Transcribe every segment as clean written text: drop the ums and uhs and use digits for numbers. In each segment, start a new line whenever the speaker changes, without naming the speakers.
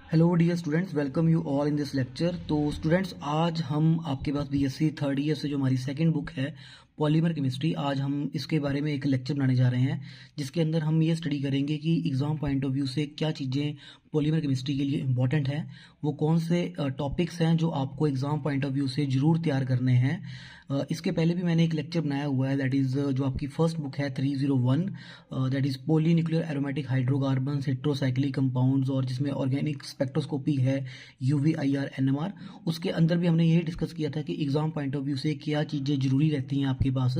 Hello dear students, welcome you all in this lecture. तो students, आज हम आपके पास बीएससी थर्ड ईयर से जो हमारी सेकंड बुक है पॉलीमर केमिस्ट्री, आज हम इसके बारे में एक लेक्चर बनाने जा रहे हैं जिसके अंदर हम ये स्टडी करेंगे कि एग्ज़ाम पॉइंट ऑफ व्यू से क्या चीज़ें पॉलीमर केमिस्ट्री के लिए इंपॉर्टेंट हैं, वो कौन से टॉपिक्स हैं जो आपको एग्ज़ाम पॉइंट ऑफ व्यू से ज़रूर तैयार करने हैं। इसके पहले भी मैंने एक लेक्चर बनाया हुआ है, दैट इज़ जो आपकी फर्स्ट बुक है 301, that is poly nuclear aromatic hydrocarbons heterocyclic compounds, और जिसमें ऑर्गेनिक स्पेक्ट्रोस्कोपी है, यूवी IR NMR। उसके अंदर भी हमने यही डिस्कस किया था कि एग्ज़ाम पॉइंट ऑफ व्यू से क्या चीज़ें ज़रूरी रहती हैं आपके पास,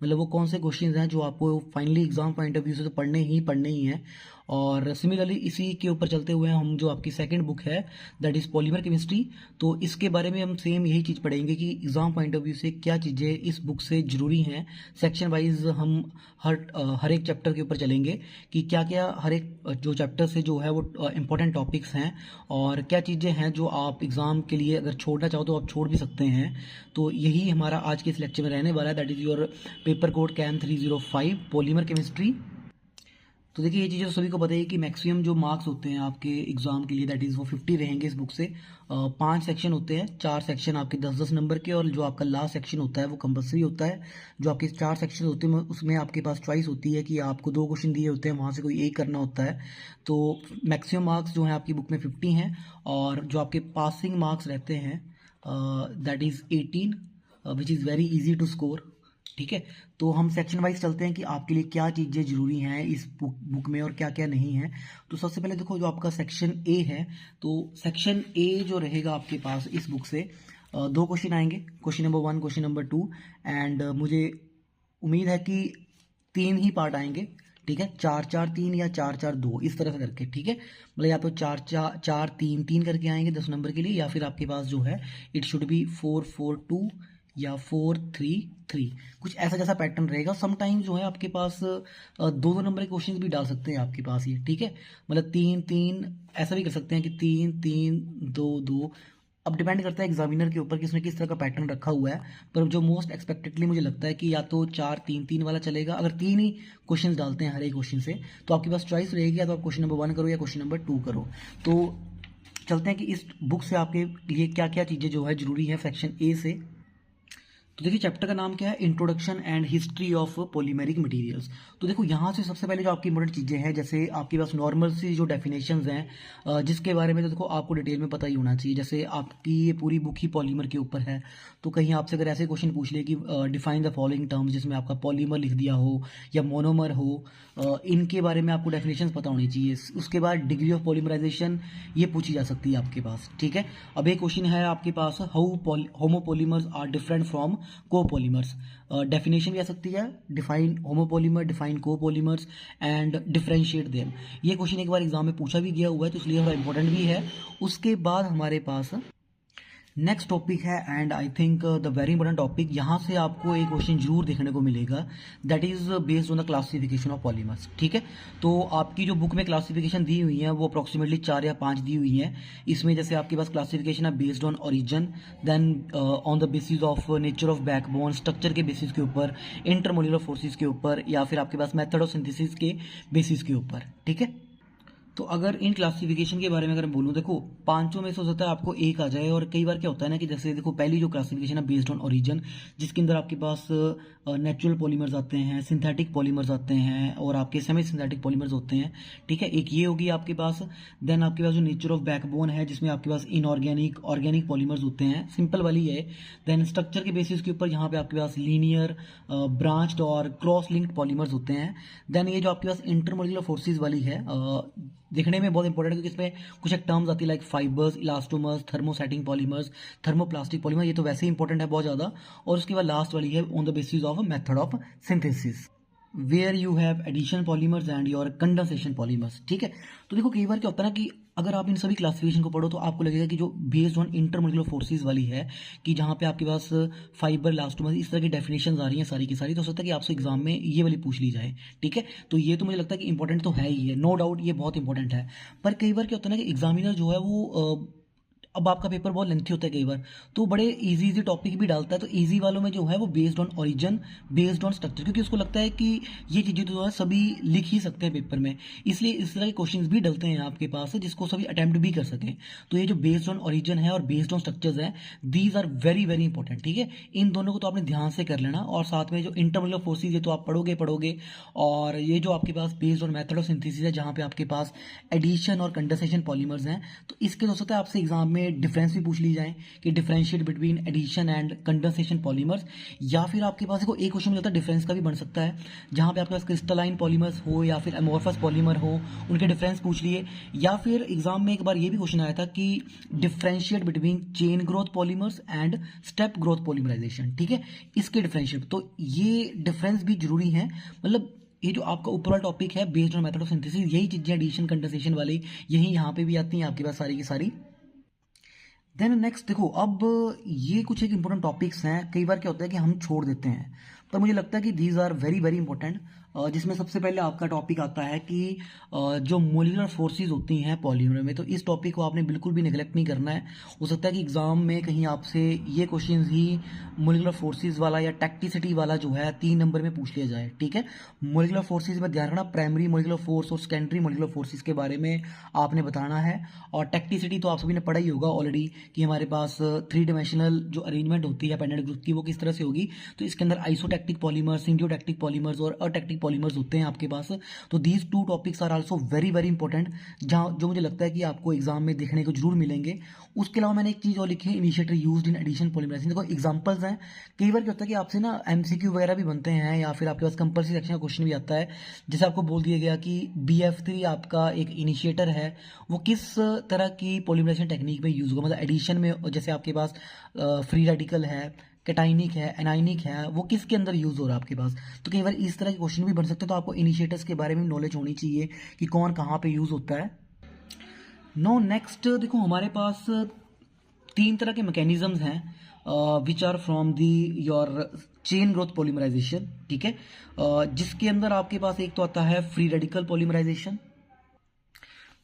मतलब वो कौन से क्वेश्चन हैं जो आपको finally exam point of view से तो पढ़ने ही हैं। और सिमिलरली इसी के ऊपर चलते हुए हम जो आपकी सेकंड बुक है दैट इज़ पॉलीमर केमिस्ट्री, तो इसके बारे में हम सेम यही चीज़ पढ़ेंगे कि एग्ज़ाम पॉइंट ऑफ व्यू से क्या चीज़ें इस बुक से ज़रूरी हैं। सेक्शन वाइज हम हर एक चैप्टर के ऊपर चलेंगे कि क्या क्या हर एक जो चैप्टर से जो है वो इंपॉर्टेंट टॉपिक्स हैं और क्या चीज़ें हैं जो आप एग्ज़ाम के लिए अगर छोड़ना चाहो तो आप छोड़ भी सकते हैं। तो यही हमारा आज के इस लेक्चर में रहने वाला है, that is your paper code CAM 305 polymer chemistry. तो देखिए, ये चीज़ें तो सभी को पता है कि मैक्सिमम जो मार्क्स होते हैं आपके एग्ज़ाम के लिए दैट इज़ वो 50 रहेंगे इस बुक से। 5 सेक्शन होते हैं, 4 सेक्शन आपके 10-10 नंबर के, और जो आपका लास्ट सेक्शन होता है वो कंपलसरी होता है। जो आपके 4 सेक्शन होते हैं उसमें आपके पास चॉइस होती है कि आपको 2 क्वेश्चन दिए होते हैं, वहाँ से कोई एक करना होता है। तो मैक्सिमम मार्क्स जो हैं आपकी बुक में 50 हैं, और जो आपके पासिंग मार्क्स रहते हैं that is 18, which is very easy to score. ठीक है, तो हम सेक्शन वाइज चलते हैं कि आपके लिए क्या चीज़ें ज़रूरी हैं इस बुक में और क्या क्या नहीं है। तो सबसे पहले देखो, जो आपका सेक्शन ए है, तो सेक्शन ए जो रहेगा आपके पास इस बुक से 2 क्वेश्चन आएंगे, question number 1, question number 2, and मुझे उम्मीद है कि 3 ही पार्ट आएंगे। ठीक है, 4-4-3 या 4-4-2 इस तरह से करके। ठीक है, मतलब या तो 4-4-4-3-3 करके आएंगे 10 नंबर के लिए, या फिर आपके पास जो है इट शुड बी 4-4-2 या 4-3-3, कुछ ऐसा जैसा पैटर्न रहेगा। समटाइम जो है आपके पास 2-2 नंबर के क्वेश्चन भी डाल सकते हैं आपके पास ये। ठीक है, मतलब 3-3 ऐसा भी कर सकते हैं कि 3-3-2-2। अब डिपेंड करता है एग्जामिनर के ऊपर कि उसने किस तरह का पैटर्न रखा हुआ है, पर जो मोस्ट एक्सपेक्टेडली मुझे लगता है कि या तो 4-3-3 वाला चलेगा। अगर 3 ही क्वेश्चन डालते हैं हर एक क्वेश्चन से, तो आपके पास चॉइस रहेगी, या तो आप क्वेश्चन नंबर 1 करो या क्वेश्चन नंबर 2 करो। तो चलते हैं कि इस बुक से आपके लिए क्या क्या चीज़ें जो है ज़रूरी है सेक्शन ए से। तो देखिए, चैप्टर का नाम क्या है, introduction and history of polymeric materials. तो देखो, यहाँ से सबसे पहले जो आपकी इंपॉर्टेंट चीज़ें हैं, जैसे आपके पास नॉर्मल सी जो डेफिनेशंस हैं, जिसके बारे में तो देखो आपको डिटेल में पता ही होना चाहिए। जैसे आपकी ये पूरी बुक ही पॉलीमर के ऊपर है, तो कहीं आपसे अगर ऐसे क्वेश्चन पूछ ले कि डिफाइन द फॉलोइंग टर्म्स, जिसमें आपका पॉलीमर लिख दिया हो या मोनोमर हो, इनके बारे में आपको डेफिनेशंस पता होनी चाहिए। उसके बाद डिग्री ऑफ पॉलीमराइजेशन ये पूछी जा सकती है आपके पास। ठीक है, अब एक क्वेश्चन है आपके पास, how homopolymers are different from copolymers. Definition भी आ सकती है, define homopolymer, define copolymers and differentiate them. ये क्वेश्चन एक बार एग्जाम में पूछा भी गया हुआ है, तो इसलिए थोड़ा इंपॉर्टेंट भी है। उसके बाद हमारे पास नेक्स्ट टॉपिक है, and I think the very important topic, यहाँ से आपको एक क्वेश्चन जरूर देखने को मिलेगा, that is based on the classification of polymers. ठीक है, तो आपकी जो बुक में क्लासिफिकेशन दी हुई है वो अप्रॉक्सीमेटली 4 या 5 दी हुई है। इसमें जैसे आपके पास क्लासिफिकेशन है based on origin, then on the basis of nature of backbone, structure के बेसिस के ऊपर, इंटरमोल्यूलर फोर्सेस के ऊपर, या फिर आपके पास मेथड ऑफ सिंथेसिस के बेसिस के ऊपर। ठीक है, तो अगर इन क्लासिफिकेशन के बारे में अगर बोलूँ, देखो पांचों में से हो सकता है आपको एक आ जाए, और कई बार क्या होता है ना कि जैसे देखो, पहली जो क्लासिफिकेशन है बेस्ड ऑन ओरिजिन, जिसके अंदर आपके पास नेचुरल पॉलीमर्स आते हैं, सिंथेटिक पॉलीमर्स आते हैं, और आपके सेमी सिंथेटिक पॉलीमर्स होते हैं। ठीक है, एक ये होगी आपके पास। देन आपके पास जो नेचर ऑफ बैकबोन है, जिसमें आपके पास इनऑर्गेनिक, ऑर्गेनिक पॉलीमर्स होते हैं, सिंपल वाली है। देन स्ट्रक्चर के बेसिस के ऊपर यहाँ पे आपके पास लीनियर, ब्रांच्ड और क्रॉस लिंक्ड पॉलीमर्स होते हैं। देन ये जो आपके पास इंटरमोल्यूलर फोर्सेज वाली है, देखने में बहुत इंपॉर्टेंट है, क्योंकि इसमें कुछ एक टर्म्स आती है like fibres, elastomers, thermosetting polymers, thermoplastic polymer, ये तो वैसे ही इंपॉर्टेंट है बहुत ज़्यादा। और उसके बाद लास्ट वाली है on the basis of method of synthesis, where you have addition polymers and your condensation polymers. ठीक है, तो देखो कई बार क्या होता है ना कि अगर आप इन सभी क्लासिफिकेशन को पढ़ो तो आपको लगेगा कि जो बेस्ड ऑन इंटरमोलिकुलर फोर्सेज वाली है, कि जहाँ पे आपके पास फाइबर, इलास्टोमर, इस तरह की डेफिनेशन आ रही हैं सारी की सारी, तो हो सकता है कि आपसे एग्जाम में ये वाली पूछ ली जाए। ठीक है, तो ये तो मुझे लगता है कि इंपॉर्टेंट तो है ही है, नो डाउट ये बहुत इंपॉर्टेंट है। पर कई बार क्या होता है ना कि एग्जामिनर जो है वो अब आपका पेपर बहुत लेंथी होता है कई बार, तो बड़े इजी टॉपिक भी डालता है। तो इजी वालों में जो है वो based on origin, based on structure, क्योंकि उसको लगता है कि ये चीज़ें तो है सभी लिख ही सकते हैं पेपर में, इसलिए इस तरह के क्वेश्चंस भी डलते हैं आपके पास जिसको सभी अटेम्प्ट भी कर सकें। तो ये जो बेस्ड ऑन ओरिजिन है और बेस्ड ऑन स्ट्रक्चर्स हैं, these are very very important, ठीक है। इन दोनों को तो आपने ध्यान से कर लेना। और साथ में जो इंटरमोलर फोर्सेज है तो आप पढ़ोगे। और ये जो आपके पास based on method of synthesis है, जहाँ पे आपके पास एडिशन और कंडेंसेशन पॉलीमर्स हैं, तो इसके हो सकता है आपसे एग्जाम में डिफरेंस भी पूछ ली जाए कि differentiate between addition and condensation polymers. या फिर आपके पास एक क्वेश्चन मिलता है डिफरेंस का भी बन सकता है, जहाँ पे आपके पास क्रिस्टलाइन पॉलीमर्स हो या फिर एमोर्फस पॉलीमर हो, उनके डिफरेंस पूछ लिए। या फिर एग्जाम में एक बार ये भी क्वेश्चन आया था कि differentiate between chain growth polymers and step growth polymerization, ठीक है, इसके डिफरेंशिएट। तो ये डिफरेंस भी जरूरी है। मतलब ये जो आपका ऊपर वाला टॉपिक है based on method of synthesis, यही चीजें एडिशन कंडेंसेशन वाली यही यहाँ पे भी आती हैं आपके पास सारी की सारी। देन नेक्स्ट देखो, अब ये कुछ एक इंपॉर्टेंट टॉपिक्स हैं, कई बार क्या होता है कि हम छोड़ देते हैं, पर मुझे लगता है कि these are very very important. जिसमें सबसे पहले आपका टॉपिक आता है कि जो मोलिकुलर फोर्सेस होती हैं पॉलीमर में, तो इस टॉपिक को आपने बिल्कुल भी निगलेक्ट नहीं करना है। हो सकता है कि एग्जाम में कहीं आपसे ये क्वेश्चन ही मोलिकुलर फोर्सेस वाला या टैक्टिसिटी वाला जो है 3 नंबर में पूछ लिया जाए, ठीक है। मोलिकुलर फोर्सेस में ध्यान रखना, प्राइमरी मोलिकुलर फोर्स और सेकेंडरी मोलिकुलर फोर्सेस के बारे में आपने बताना है। और टैक्टिसिटी तो आप सभी ने पढ़ा ही होगा ऑलरेडी कि हमारे पास 3 डायमेंशनल जो अरेंजमेंट होती है पेंडेंट ग्रुप की वो किस तरह से होगी। तो इसके अंदर आइसोटैक्टिक पॉलीमर्स, सिंटियोटैक्टिक पॉलीमर्स और अटैक्टिक पॉलीमर्स होते हैं आपके पास। तो these 2 topics are also very very important, जहाँ जो मुझे लगता है कि आपको एग्जाम में देखने को जरूर मिलेंगे। उसके अलावा मैंने एक चीज़ और लिखी है, initiator used in addition polymerization. देखो एग्जांपल्स हैं, कई बार क्या होता है कि आपसे ना एमसीक्यू वगैरह भी बनते हैं या फिर आपके पास कंपल्सरी सेक्शन का क्वेश्चन भी आता है। जैसे आपको बोल दिया गया कि BF3 आपका एक इनिशिएटर है, वो किस तरह की पॉलीमराइजेशन टेक्निक में यूज होगा, मतलब एडिशन में जैसे आपके पास फ्री रेडिकल है, कैटाइनिक है, एनाइनिक है, वो किसके अंदर यूज हो रहा है आपके पास। तो कई बार इस तरह के क्वेश्चन भी बन सकते हैं, तो आपको इनिशिएटर्स के बारे में नॉलेज होनी चाहिए कि कौन कहाँ पे यूज होता है। नो नेक्स्ट देखो, हमारे पास 3 तरह के मैकेनिज्म्स हैं which are from the your chain growth polymerization, ठीक है। जिसके अंदर आपके पास एक तो आता है फ्री रेडिकल पॉलीमराइजेशन।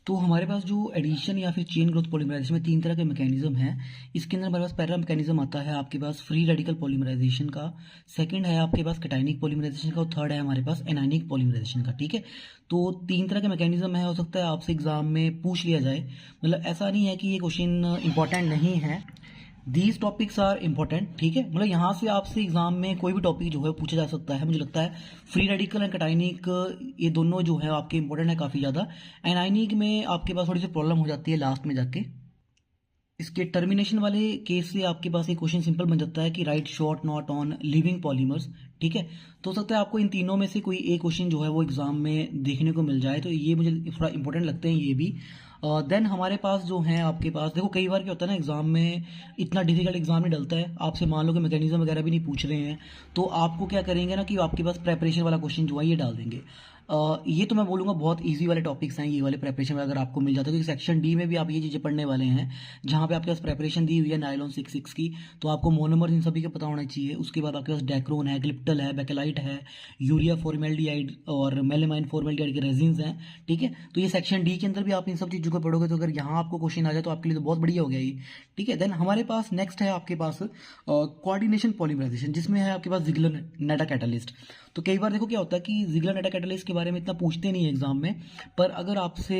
तो हमारे पास जो एडिशन या फिर चेन ग्रोथ पॉलीमराइजेशन में 3 तरह के मैकेनिज्म हैं। इसके अंदर हमारे पास पहला मैकेनिज्म आता है आपके पास फ्री रेडिकल पॉलीमराइजेशन का, सेकंड है आपके पास कैटाइनिक पॉलीमराइजेशन का और थर्ड है हमारे पास एनाइनिक पॉलीमराइजेशन का, ठीक है। तो 3 तरह के मैकेनिज्म है, हो सकता है आपसे एग्जाम में पूछ लिया जाए, मतलब ऐसा नहीं है कि ये क्वेश्चन इंपॉर्टेंट नहीं है। दीज टॉपिक्स आर इंपॉर्टेंट, ठीक है, मतलब यहाँ से आपसे एग्जाम में कोई भी टॉपिक जो है पूछा जा सकता है। मुझे लगता है फ्री रेडिकल एंड कैटाइनिक ये दोनों जो है आपके इंपॉर्टेंट है काफ़ी ज़्यादा। एनाइनिक में आपके पास थोड़ी सी प्रॉब्लम हो जाती है लास्ट में जाके। इसके टर्मिनेशन वाले केस से आपके पास एक क्वेश्चन सिंपल बन जाता है कि right short note on living polymers, ठीक है। तो हो सकता है आपको इन तीनों में से कोई एक क्वेश्चन जो है वो एग्जाम में देखने को मिल जाए, तो ये मुझे थोड़ा इंपॉर्टेंट लगते हैं ये भी। देन हमारे पास जो है आपके पास देखो, कई बार क्या होता है ना एग्जाम में इतना डिफिकल्ट एग्जाम नहीं डलता है, आपसे मान लो कि मैकेनिज्म वगैरह भी नहीं पूछ रहे हैं, तो आपको क्या करेंगे ना कि आपके पास प्रेपरेशन वाला क्वेश्चन जो है ये डाल देंगे। ये तो मैं बोलूँगा बहुत इजी वाले टॉपिक्स हैं ये वाले प्रेपरेशन में, अगर आपको मिल जाता है, क्योंकि सेक्शन डी में भी आप ये चीज़ें पढ़ने वाले हैं जहाँ पे आपके पास प्रेपरेशन दी हुई है नायलॉन 6 की। तो आपको मोनोमर इन सभी का पता होना चाहिए। उसके बाद आपके पास डेक्रोन है, ग्लिप्टल है, बेकेलाइट है, यूरिया फॉर्मेल्डिहाइड और मेलेमाइन फॉर्मेल्डिहाइड के रेजिन्स हैं, ठीक है। तो ये सेक्शन डी के अंदर भी आप इन सब चीज़ों को पढ़ोगे, तो अगर यहाँ आपको क्वेश्चन आ जाए तो आपके लिए तो बहुत बढ़िया हो गया ये, ठीक है। देन हमारे पास नेक्स्ट है आपके पास कोऑर्डिनेशन पॉलीमराइजेशन, जिसमें है आपके पास जिगलर नेटा कैटलिस्ट। तो कई बार देखो क्या होता है कि जिगलर नेटा कैटलिस्ट के बारे में इतना पूछते नहीं है एग्जाम में, पर अगर आपसे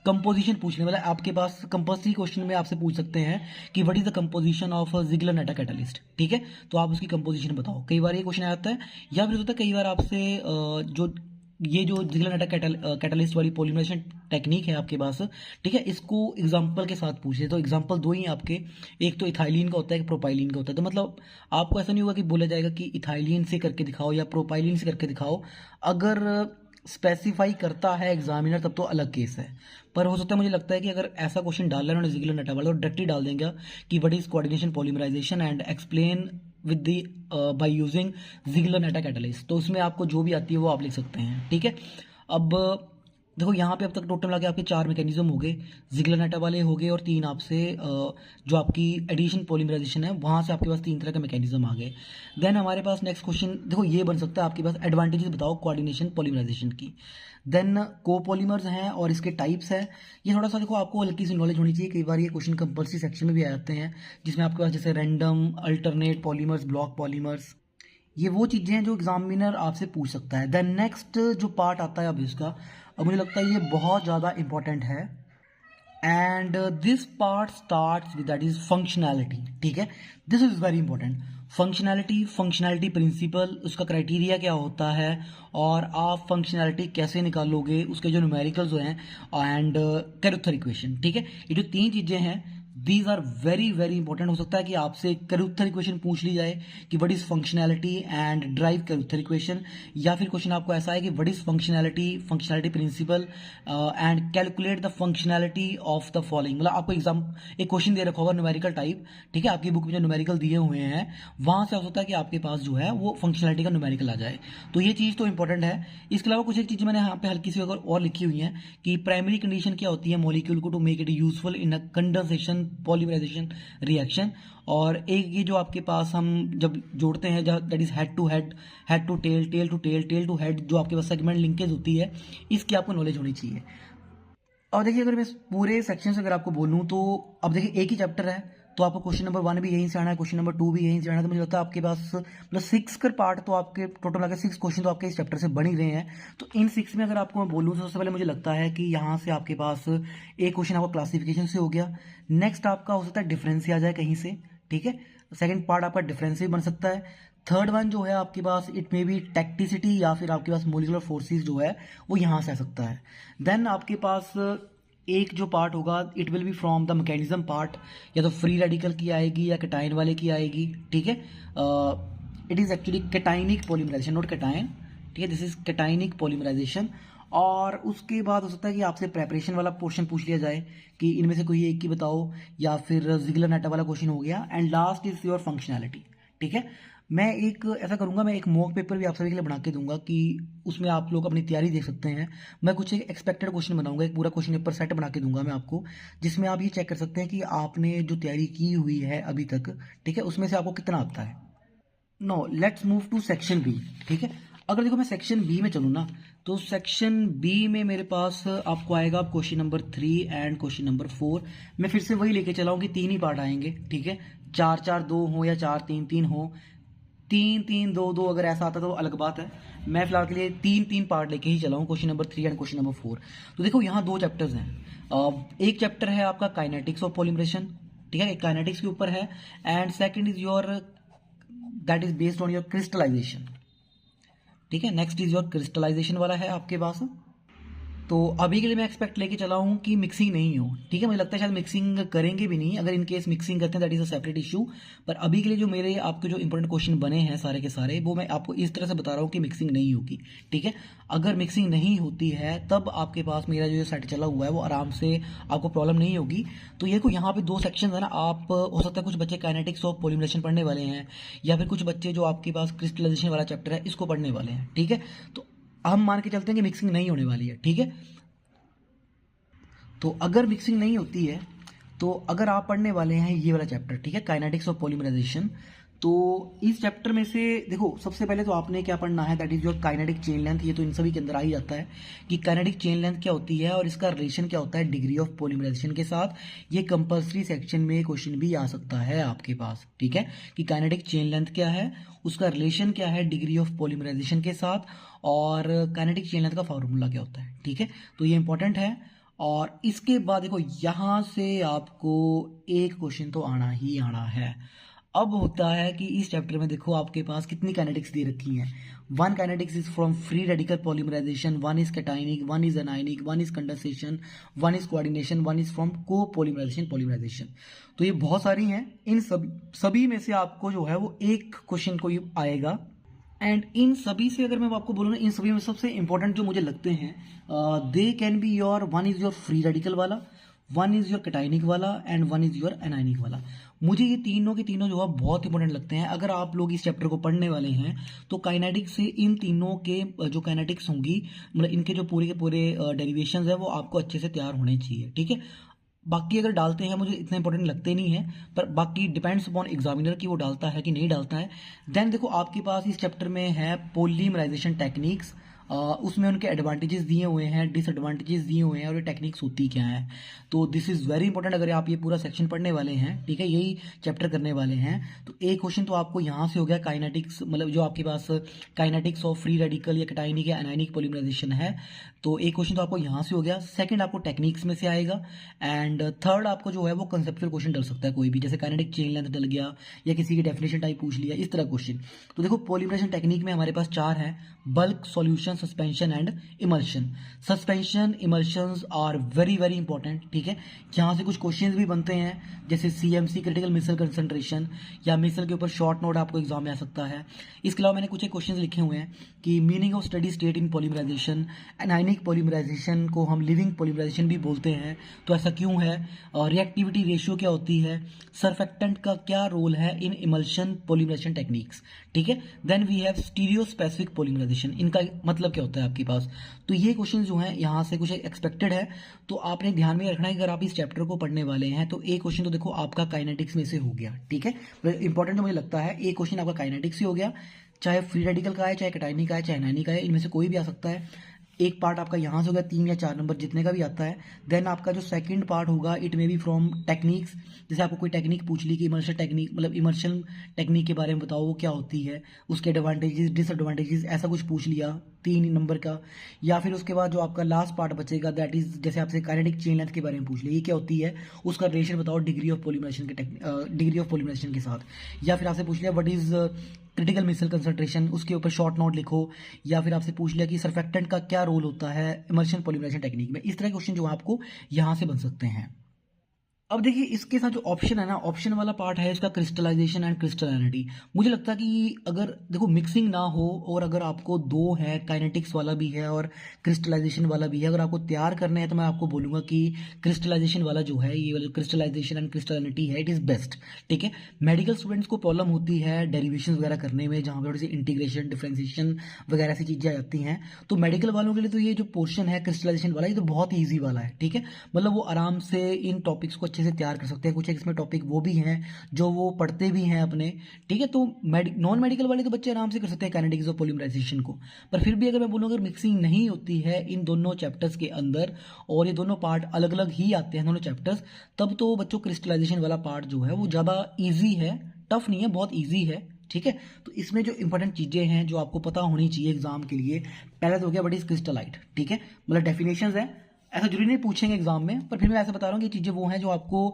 कंपोजिशन पूछने, मतलब आपके पास कंपल्सरी क्वेश्चन में आपसे पूछ सकते हैं कि what is the composition of Ziegler Natta catalyst, ठीक है। तो आप उसकी कंपोजिशन बताओ, कई बार ये क्वेश्चन आता है। या फिर होता है कई बार आपसे जो ये जो जिगलर नेटा कैटलिस्ट वाली पॉलीमराइजेशन टेक्निक है आपके पास, ठीक है, इसको एग्जांपल के साथ पूछे। तो एग्जांपल 2 ही हैं आपके, एक तो इथाइलिन का होता है, एक प्रोपाइलिन का होता है। तो मतलब आपको ऐसा नहीं होगा कि बोला जाएगा कि इथाइलिन से करके दिखाओ या प्रोपाइलिन से करके दिखाओ। अगर स्पेसिफाई करता है एग्जामिनर तब तो अलग केस है, पर हो सकता है, मुझे लगता है कि अगर ऐसा क्वेश्चन डाल रहा है उन्होंने जिगलर नेटा वाला, तो डायरेक्टली डाल देंगे कि what is coordination polymerization and explain with the by using Ziegler Natta catalyst. तो उसमें आपको जो भी आती है वो आप लिख सकते हैं, ठीक है। अब देखो यहाँ पे अब तक टोटल लगे आपके 4 मैकेनिज्म हो गए, जिगलर-नाटा वाले हो गए और 3 आपसे जो आपकी एडिशन पॉलीमराइजेशन है वहाँ से आपके पास 3 तरह के मैकेनिज्म आ गए। देन हमारे पास नेक्स्ट क्वेश्चन देखो ये बन सकता है आपके पास, एडवांटेजेस बताओ कोऑर्डिनेशन पॉलीमराइजेशन की। देन कोपॉलीमर्स हैं और इसके टाइप्स हैं। ये थोड़ा सा देखो आपको हल्की सी नॉलेज होनी चाहिए, कई बार ये क्वेश्चन कंपल्सरी सेक्शन में भी आ जाते हैं, जिसमें आपके पास जैसे random, alternate polymers, block polymers, ये वो चीज़ें हैं जो एग्जामिनर आपसे पूछ सकता है। देन नेक्स्ट जो पार्ट आता है अब इसका, अब मुझे लगता है ये बहुत ज़्यादा इंपॉर्टेंट है, and this part starts with that is functionality. ठीक है, this is very important. Functionality principle, उसका क्राइटेरिया क्या होता है और आप फंक्शनैलिटी कैसे निकालोगे, उसके जो न्यूमेरिकल्स हैं एंड कैरुथर इक्वेशन। ठीक है, ये जो 3 चीज़ें हैं these are very very important. हो सकता है कि आपसे कैरुथर इक्वेशन पूछ ली जाए कि what is functionality and derive Carothers equation, या फिर क्वेश्चन आपको ऐसा है कि what is functionality principle and calculate the functionality of the following. मतलब आपको एग्जाम एक क्वेश्चन दे रखा होगा न्यूमेरिकल टाइप, ठीक है, आपकी बुक में जो न्यूमेरिकल दिए हुए हैं वहां से हो सकता है कि आपके पास जो है वो फंक्शनैलिटी का न्यूमेरिकल आ जाए। तो ये चीज़ तो इंपॉर्टेंट है। इसके अलावा कुछ एक चीज़ मैंने यहाँ पे हल्की सी अगर और लिखी हुई है कि प्राइमरी कंडीशन क्या होती है मॉलिक्यूल को to make it useful in a condensation polymerization reaction, और एक ये जो आपके पास हम जब जोड़ते हैं that is head to head, head to tail, tail to tail, tail to head, जो आपके पास सेगमेंट लिंकेज होती है, इसकी आपको नॉलेज होनी चाहिए। और देखिए अगर मैं पूरे सेक्शन से अगर आपको बोलूँ तो अब देखिए एक ही चैप्टर है, तो आपको क्वेश्चन नंबर 1 भी यहीं से आना है, क्वेश्चन नंबर 2 भी यहीं से आना है, तो मुझे लगता है आपके पास मतलब 6 का पार्ट तो आपके टोटल अगर 6 क्वेश्चन तो आपके इस चैप्टर से बन ही रहे हैं। तो इन 6 में अगर आपको मैं बोलूँ तो सबसे पहले मुझे लगता है कि यहाँ से आपके पास एक क्वेश्चन आपका क्लासिफिकेशन से हो गया, नेक्स्ट आपका हो सकता है डिफरेंस आ जाए कहीं से। ठीक है, सेकेंड पार्ट आपका डिफरेंस बन सकता है। थर्ड वन जो है आपके पास इट मे बी टैक्टिसिटी, या फिर आपके पास मोलिकुलर फोर्सेस जो है वो यहाँ से आ सकता है। देन आपके पास एक जो पार्ट होगा it will be from the mechanism part, या तो फ्री रेडिकल की आएगी या कैटायन वाले की आएगी। ठीक है, it is actually cationic polymerization, not cation. ठीक है, दिस इज कैटाइनिक पॉलीमराइजेशन। और उसके बाद हो सकता है कि आपसे प्रेपरेशन वाला पोर्शन पूछ लिया जाए कि इनमें से कोई एक की बताओ, या फिर जिगलर-नाटा वाला क्वेश्चन हो गया, and last is your functionality. ठीक है, मैं एक ऐसा करूंगा, मैं एक मॉक पेपर भी आप सभी के लिए बना के दूंगा कि उसमें आप लोग अपनी तैयारी देख सकते हैं। मैं कुछ एक एक्सपेक्टेड क्वेश्चन बनाऊंगा, एक पूरा क्वेश्चन पेपर सेट बना के दूंगा मैं आपको, जिसमें आप ये चेक कर सकते हैं कि आपने जो तैयारी की हुई है अभी तक, ठीक है, उसमें से आपको कितना आता है। No let's move to section B. ठीक है, अगर देखो मैं सेक्शन बी में चलूँ ना, तो सेक्शन बी में मेरे पास आपको आएगा question number 3 and question number 4। मैं फिर से वही लेके चला हूँ कि 3 ही पार्ट आएंगे। ठीक है, 4-4-2 हो या 4-3-3 हो, 3-3-2-2 अगर ऐसा आता तो अलग बात है। मैं फिलहाल के लिए 3-3 पार्ट लेके ही चला हूँ, question number 3 and question number 4। तो देखो यहाँ 2 चैप्टर्स हैं। एक चैप्टर है आपका काइनेटिक्स ऑफ पॉलीमरेशन, ठीक है, एक काइनेटिक्स के ऊपर है, and second is your that is based on your crystallization. ठीक है, नेक्स्ट इज योर क्रिस्टलाइजेशन वाला है आपके पास। तो अभी के लिए मैं एक्सपेक्ट लेके चला हूँ कि मिक्सिंग नहीं हो। ठीक है, मुझे लगता है शायद मिक्सिंग करेंगे भी नहीं, अगर इन केस मिक्सिंग करते हैं that is a separate issue. पर अभी के लिए जो मेरे आपके जो इंपॉर्टेंट क्वेश्चन बने हैं सारे के सारे, वो मैं आपको इस तरह से बता रहा हूँ कि मिक्सिंग नहीं होगी। ठीक है, अगर मिक्सिंग नहीं होती है तब आपके पास मेरा जो सेट चला हुआ है वो आराम से आपको प्रॉब्लम नहीं होगी। तो ये को यहाँ पे 2 सेक्शन है ना, आप हो सकता है कुछ बच्चे काइनेटिक्स ऑफ पॉलीमरेशन पढ़ने वाले हैं, या फिर कुछ बच्चे जो आपके पास क्रिस्टलाइजेशन वाला चैप्टर है इसको पढ़ने वाले हैं। ठीक है, तो हम मान के चलते हैं कि मिक्सिंग नहीं होने वाली है। ठीक है, तो अगर मिक्सिंग नहीं होती है तो अगर आप पढ़ने वाले हैं ये वाला चैप्टर, ठीक है, काइनेटिक्स ऑफ पॉलीमराइजेशन, तो इस चैप्टर में से देखो सबसे पहले तो आपने क्या पढ़ना है that is your kinetic chain length. ये तो इन सभी के अंदर आ ही जाता है कि काइनेटिक चेन लेंथ क्या होती है और इसका रिलेशन क्या होता है डिग्री ऑफ पॉलीमराइजेशन के साथ। ये कंपल्सरी सेक्शन में क्वेश्चन भी आ सकता है आपके पास। ठीक है, कि काइनेटिक चेन लेंथ क्या है, उसका रिलेशन क्या है डिग्री ऑफ पॉलीमराइजेशन के साथ, और काइनेटिक चेन लेंथ का फॉर्मूला क्या होता है। ठीक है, तो ये इंपॉर्टेंट है। और इसके बाद देखो यहाँ से आपको एक क्वेश्चन तो आना ही आना है। अब होता है कि इस चैप्टर में देखो आपके पास कितनी काइनेटिक्स दे रखी हैं। 1 kinetics is from free radical polymerization, 1 is cationic, 1 is anionic, 1 is condensation, 1 is coordination, 1 is from copolymerization. तो ये बहुत सारी हैं, इन सभी में से आपको जो है वो एक क्वेश्चन को आएगा। एंड इन सभी से अगर मैं आपको बोलूँ ना, इन सभी में सबसे इंपॉर्टेंट जो मुझे लगते हैं they can be your, 1 is your free radical वाला, वन इज़ योर कैटाइनिक वाला and one is your anionic वाला। मुझे ये तीनों के तीनों जो है बहुत इंपॉर्टेंट लगते हैं। अगर आप लोग इस चैप्टर को पढ़ने वाले हैं तो काइनेटिक्स से इन तीनों के जो काइनेटिक्स होंगी, मतलब इनके जो पूरे के पूरे डेरिवेशंस है वो आपको अच्छे से तैयार होने चाहिए, ठीक है। बाकी अगर डालते हैं मुझे इतना इंपॉर्टेंट लगते नहीं है, पर बाकी डिपेंड्स अपॉन एग्जामिनर कि वो डालता है कि नहीं डालता है। देन देखो आपके पास इस चैप्टर में है पॉलीमराइजेशन टेक्निक्स। उसमें उनके एडवांटेजेस दिए हुए हैं, डिसएडवांटेजेस दिए हुए हैं और ये टेक्निक्स होती क्या है। तो दिस इज़ वेरी इंपॉर्टेंट अगर आप ये पूरा सेक्शन पढ़ने वाले हैं, ठीक है, यही चैप्टर करने वाले हैं। तो एक क्वेश्चन तो आपको यहाँ से हो गया काइनेटिक्स, मतलब जो आपके पास काइनेटिक्स ऑफ फ्री रेडिकल या कैटाइनिक या एनाइनिक पॉलीमराइजेशन है, तो एक क्वेश्चन तो आपको यहाँ से हो गया। सेकंड आपको टेक्निक्स में से आएगा एंड थर्ड आपको जो है वो कंसेप्चुअल क्वेश्चन डल सकता है कोई भी, जैसे काइनेटिक चेन लेंथ डल गया या किसी की डेफिनेशन टाइप पूछ लिया, इस तरह क्वेश्चन। तो देखो पॉलीमराइजेशन टेक्निक में हमारे पास चार है, bulk, solution, suspension and emulsion. Suspension, emulsions are very very important, ठीक है। यहाँ से कुछ क्वेश्चंस भी बनते हैं, जैसे सीएमसी क्रिटिकल मिसल कंसंट्रेशन या मिसल के ऊपर शॉर्ट नोट आपको एग्जाम में आ सकता है। इसके अलावा मैंने कुछ एक क्वेश्चंस लिखे हुए हैं कि meaning of steady state in polymerization, anionic polymerization को हम लिविंग पॉलीमराइजेशन भी बोलते हैं, तो ऐसा क्यों है, रिएक्टिविटी रेशियो क्या होती है, सरफेक्टेंट का क्या रोल है इन इमल्शन पॉलीमराइजेशन टेक्निक्स, ठीक है। Then we have stereo specific polymerization, इनका मतलब क्या होता है आपके पास। तो ये क्वेश्चन जो है यहाँ से कुछ एक्सपेक्टेड है, तो आपने ध्यान में रखना है अगर आप इस चैप्टर को पढ़ने वाले हैं तो एक क्वेश्चन तो देखो आपका काइनेटिक्स में से हो गया, ठीक है। इंपॉर्टेंट तो मुझे लगता है एक क्वेश्चन आपका काइनेटिक्स ही हो गया, चाहे फ्री रेडिकल का है, चाहे कैटाइनिक का है, चाहे एनाइनिक का है, इनमें से कोई भी आ सकता है। एक पार्ट आपका यहाँ से हो गया, 3 या 4 नंबर जितने का भी आता है। देन आपका जो सेकंड पार्ट होगा it may be from techniques, जैसे आपको कोई टेक्निक पूछ ली कि इमर्शन टेक्निक, मतलब इमर्शन टेक्निक के बारे में बताओ वो क्या होती है, उसके एडवांटेजेस डिसएडवांटेजेस, ऐसा कुछ पूछ लिया 3 नंबर का। या फिर उसके बाद जो आपका लास्ट पार्ट बचेगा दैट इज जैसे आपसे काइनेटिक चेन लेंथ के बारे में पूछ लिया, ये क्या होती है, उसका रिलेशन बताओ डिग्री ऑफ पॉलीमराइजेशन के साथ। या फिर आपसे पूछ लिया what is critical micelle concentration, उसके ऊपर शॉर्ट नोट लिखो। या फिर आपसे पूछ लिया कि सरफेक्टेंट का क्या रोल होता है इमर्शन पॉलीमराइजेशन टेक्निक में। इस तरह के क्वेश्चन जो आपको यहाँ से बन सकते हैं। अब देखिए इसके साथ जो ऑप्शन है ना, ऑप्शन वाला पार्ट है इसका क्रिस्टलाइजेशन एंड क्रिस्टलिनिटी। मुझे लगता है कि अगर देखो मिक्सिंग ना हो और अगर आपको दो है, काइनेटिक्स वाला भी है और क्रिस्टलाइजेशन वाला भी है, अगर आपको तैयार करना है तो मैं आपको बोलूंगा कि क्रिस्टलाइजेशन वाला जो है, ये वाला क्रिस्टलाइजेशन एंड क्रिस्टलिनिटी है, इट इज़ बेस्ट, ठीक है। मेडिकल स्टूडेंट्स को प्रॉब्लम होती है डेरिवेशन वगैरह करने में, जहाँ पे थोड़ी सी इंटीग्रेशन डिफ्रेंसिएशन वगैरह ऐसी चीज़ें आ जाती हैं। तो मेडिकल वालों के लिए तो ये जो पोर्शन है क्रिस्टलाइजेशन वाला, ये तो बहुत ईजी वाला है, ठीक है। मतलब वो आराम से इन टॉपिक्स को अच्छे से तैयार कर सकते हैं। कुछ एक इसमें टॉपिक वो भी हैं जो वो पढ़ते भी हैं अपने, ठीक है। तो नॉन मेडिकल वाले तो बच्चे आराम से कर सकते हैं काइनेटिक्स ऑफ पॉलीमराइजेशन को। पर फिर भी अगर मैं बोलूँ अगर मिक्सिंग नहीं होती है इन दोनों चैप्टर्स के अंदर और ये दोनों पार्ट अलग अलग ही आते हैं दोनों चैप्टर्स, तब तो बच्चों क्रिस्टलाइजेशन वाला पार्ट जो है वो ज़्यादा ईजी है, टफ नहीं है, बहुत ईजी है, ठीक है। तो इसमें जो इंपॉर्टेंट चीज़ें हैं जो आपको पता होनी चाहिए एग्जाम के लिए, पहले तो हो गया व्हाट इज क्रिस्टलाइट, ठीक है, मतलब डेफिनेशंस है, ऐसा जरूरी नहीं पूछेंगे एग्जाम में, पर फिर मैं ऐसा बता रहा हूँ कि चीज़ें वो हैं जो आपको,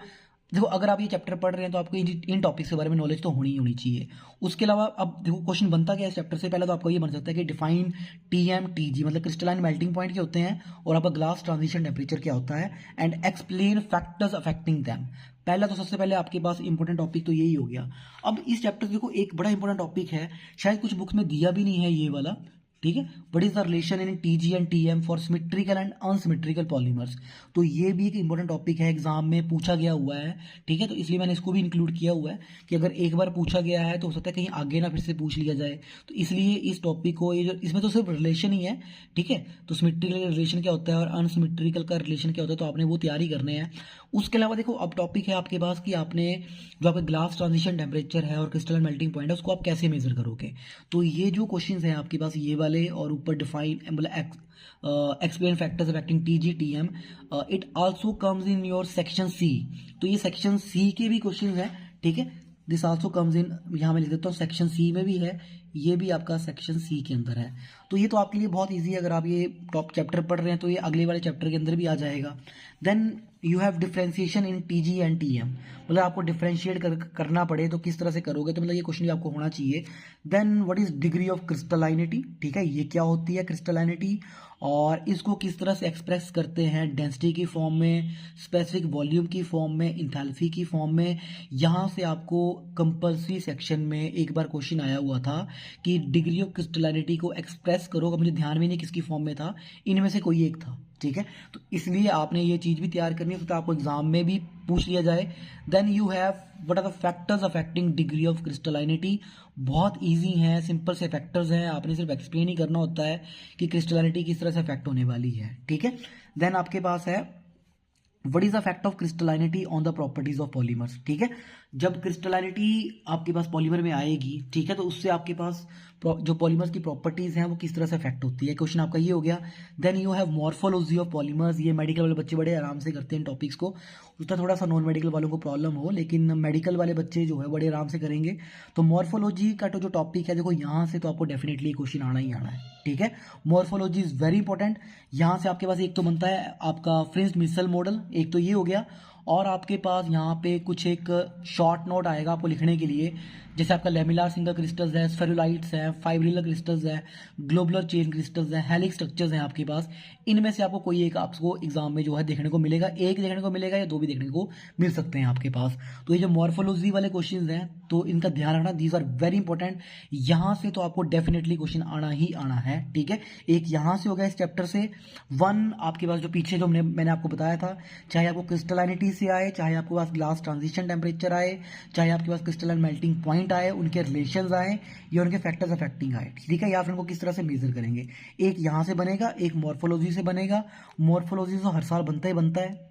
देखो अगर आप ये चैप्टर पढ़ रहे हैं तो आपको इन टॉपिक्स के बारे में नॉलेज तो होनी ही होनी चाहिए। उसके अलावा अब देखो क्वेश्चन बनता क्या है इस चैप्टर से, पहले तो आपको ये बन सकता है कि डिफाइन टीएम टीजी, मतलब क्रिस्टलाइन मेल्टिंग पॉइंट क्या होते हैं और आपका ग्लास ट्रांजिशन टेम्परेचर क्या होता है, and explain factors affecting them. पहला तो सबसे पहले आपके पास इंपॉर्टेंट टॉपिक तो यही हो गया। अब इस चैप्टर से देखो एक बड़ा इंपॉर्टेंट टॉपिक है, शायद कुछ बुक्स में दिया भी नहीं है ये वाला, ठीक है, what is the relation in TG and TM for symmetrical and unsymmetrical polymers. तो ये भी एक इंपॉर्टेंट टॉपिक है, एग्जाम में पूछा गया हुआ है, ठीक है। तो इसलिए मैंने इसको भी इंक्लूड किया हुआ है कि अगर एक बार पूछा गया है तो हो सकता है कहीं आगे ना फिर से पूछ लिया जाए। तो इसलिए इस टॉपिक को, ये जो इसमें तो सिर्फ रिलेशन ही है, ठीक है। तो सिमेट्रिकल रिलेशन क्या होता है और अनसिमेट्रिकल का रिलेशन क्या होता है, तो आपने वो तैयारी करने हैं। उसके अलावा देखो अब टॉपिक है आपके पास कि आपने जो आपका ग्लास ट्रांजिशन टेम्परेचर है और क्रिस्टल मेल्टिंग पॉइंट है उसको आप कैसे मेजर करोगे। तो ये जो क्वेश्चंस हैं आपके पास ये वाले, और ऊपर डिफाइन मतलब explain factors affecting TG TM, it also comes in your section C. तो ये सेक्शन सी के भी क्वेश्चंस हैं, ठीक है। दिस आल्सो कम्स इन, यहाँ मैं लिख देता हूँ सेक्शन सी में भी है, ये भी आपका सेक्शन सी के अंदर है। तो ये तो आपके लिए बहुत इजी है, अगर आप ये टॉप चैप्टर पढ़ रहे हैं तो ये अगले वाले चैप्टर के अंदर भी आ जाएगा। Then you have differentiation in TG and TM, मतलब आपको डिफ्रेंशिएट करना पड़े तो किस तरह से करोगे, तो मतलब ये क्वेश्चन भी आपको होना चाहिए। Then what is degree of crystallinity, ठीक है, ये क्या होती है क्रिस्टलाइनिटी और इसको किस तरह से एक्सप्रेस करते हैं, डेंसिटी की फॉर्म में, स्पेसिफिक वॉल्यूम की फॉर्म में, इंथैल्पी की फॉर्म में। यहाँ से आपको कंपल्सरी सेक्शन में एक बार क्वेश्चन आया हुआ था कि डिग्री ऑफ क्रिस्टलिनिटी को एक्सप्रेस करो, मुझे ध्यान में नहीं किसकी फॉर्म में था, इनमें से कोई एक था, ठीक है। तो इसलिए आपने ये चीज़ भी तैयार करनी है, तो आपको एग्जाम में भी पूछ लिया जाए। Then you have what are the factors affecting degree of crystallinity. बहुत ईजी हैं, सिंपल से फैक्टर्स हैं, आपने सिर्फ एक्सप्लेन ही करना होता है कि क्रिस्टलिनिटी किस तरह से अफेक्ट होने वाली है, ठीक है। देन आपके पास है what is the effect of crystallinity on the properties of polymers, ठीक है। जब क्रिस्टलिनिटी आपके पास पॉलीमर में आएगी, ठीक है, तो उससे आपके पास जो पॉलीमर्स की प्रॉपर्टीज हैं वो किस तरह से अफेक्ट होती है, क्वेश्चन आपका ये हो गया। Then you have morphology of polymers. ये मेडिकल वाले बच्चे बड़े आराम से करते हैं टॉपिक्स को, उसका थोड़ा सा नॉन मेडिकल वालों को प्रॉब्लम हो, लेकिन मेडिकल वाले बच्चे जो है बड़े आराम से करेंगे। तो मॉर्फोलॉजी का तो जो टॉपिक है, देखो यहाँ से तो आपको डेफिनेटली क्वेश्चन आना ही आना है, ठीक है। Morphology is very important. यहाँ से आपके पास एक तो बनता है आपका फ्रिंज मिसल मॉडल, एक तो ये हो गया, और आपके पास यहाँ पे कुछ एक शॉर्ट नोट आएगा आपको लिखने के लिए, जैसे आपका लेमिनार सिंगल क्रिस्टल्स है, स्फेरुलाइट्स हैं, फाइब्रिलर क्रिस्टल्स हैं, ग्लोबुलर चेन क्रिस्टल्स हैं, हेलिक्स स्ट्रक्चर्स हैं आपके पास। इनमें से आपको कोई एक आपको एग्जाम में जो है देखने को मिलेगा, एक देखने को मिलेगा या दो भी देखने को मिल सकते हैं आपके पास। तो ये जो मॉर्फोलॉजी वाले क्वेश्चन हैं, तो इनका ध्यान रखना, दीज आर वेरी इंपॉर्टेंट। यहाँ से तो आपको डेफिनेटली क्वेश्चन आना ही आना है, ठीक है। एक यहाँ से हो गया इस चैप्टर से वन, आपके पास जो पीछे जो मैंने आपको बताया था, चाहे आपको क्रिस्टलिनिटी से आए, चाहे आपके पास ग्लास ट्रांजिशन टेम्परेचर आए, चाहे आपके पास क्रिस्टलाइन मेल्टिंग पॉइंट आए, उनके रिलेशंस आए या उनके फैक्टर्स अफेक्टिंग आए, ठीक है, या फिर उनको किस तरह से मेजर करेंगे। एक यहाँ से बनेगा, एक मॉर्फोलॉजी से बनेगा। मॉर्फोलॉजी तो हर साल बनता ही बनता है।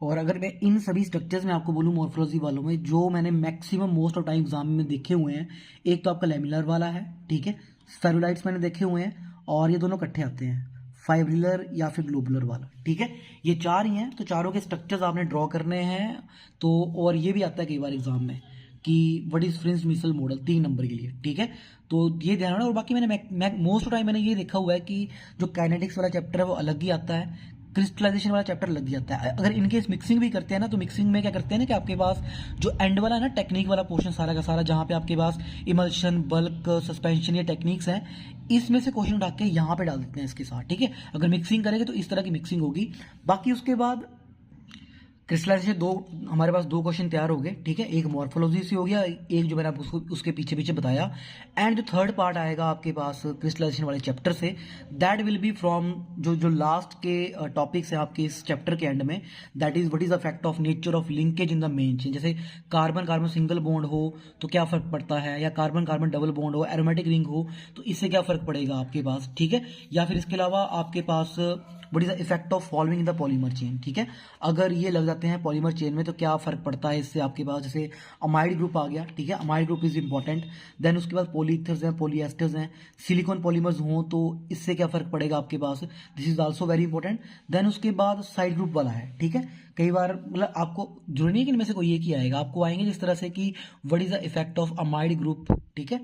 और अगर मैं इन सभी स्ट्रक्चर्स में आपको बोलूँ मॉर्फोलॉजी वालों में, जो मैंने maximum most of time exam में देखे हुए हैं, एक तो आपका लेमिनार वाला है, ठीक है, स्फेरुलाइट्स मैंने देखे हुए हैं, और ये दोनों इकट्ठे आते हैं, फाइब्रिलर या फिर ग्लोबुलर वाला, ठीक है। ये चार ही हैं, तो चारों के स्ट्रक्चर्स आपने ड्रॉ करने हैं। तो और ये भी आता है कई बार एग्जाम में कि what is fringe micelle model, 3 number के लिए, ठीक है। तो ये ध्यान रखना। और बाकी मैंने मोस्ट ऑफ टाइम मैंने ये देखा हुआ है कि जो काइनेटिक्स वाला चैप्टर है वो अलग ही आता है, क्रिस्टलाइजेशन वाला चैप्टर लग जाता है। अगर इनकेस मिक्सिंग भी करते हैं ना, तो मिक्सिंग में क्या करते हैं ना कि आपके पास जो एंड वाला है ना, टेक्निक वाला पोर्शन सारा का सारा, जहाँ पे आपके पास इमल्शन, बल्क, सस्पेंशन, ये टेक्निक्स हैं, इसमें से क्वेश्चन उठा के यहाँ पे डाल देते हैं इसके साथ, ठीक है। अगर मिक्सिंग करेंगे तो इस तरह की मिक्सिंग होगी। बाकी उसके बाद क्रिस्टलाइजेशन हमारे पास 2 क्वेश्चन तैयार हो गए, ठीक है। एक मॉर्फोलॉजी से हो गया, एक जो मैंने आपको उसके पीछे पीछे बताया। एंड जो थर्ड पार्ट आएगा आपके पास क्रिस्टलाइजेशन वाले चैप्टर से, दैट विल बी फ्रॉम जो लास्ट के टॉपिक्स है आपके इस चैप्टर के एंड में, that is what is the effect of nature of linkage in the main chain. जैसे कार्बन कार्बन सिंगल बॉन्ड हो तो क्या फर्क पड़ता है, या कार्बन कार्बन डबल बॉन्ड हो, एरोमेटिक रिंग हो तो इससे क्या फर्क पड़ेगा आपके पास, ठीक है। या फिर इसके अलावा आपके पास what is the effect of following the polymer chain, ठीक है। अगर ये लग जाते हैं पॉलीमर चेन में तो क्या फर्क पड़ता है इससे आपके पास, जैसे अमाइड ग्रुप आ गया, ठीक है, amide group is important. Then उसके बाद पॉलीथर्स हैं, पॉलीएस्टर्स हैं, सिलिकॉन पॉलीमर्स हों तो इससे क्या फर्क पड़ेगा आपके पास, this is also very important. Then उसके बाद साइड ग्रुप वाला है, ठीक है। कई बार मतलब आपको जरूरी नहीं कि इनमें से कोई एक ही आएगा, आपको आएंगे जिस तरह से कि what is the effect of amide group, ठीक है।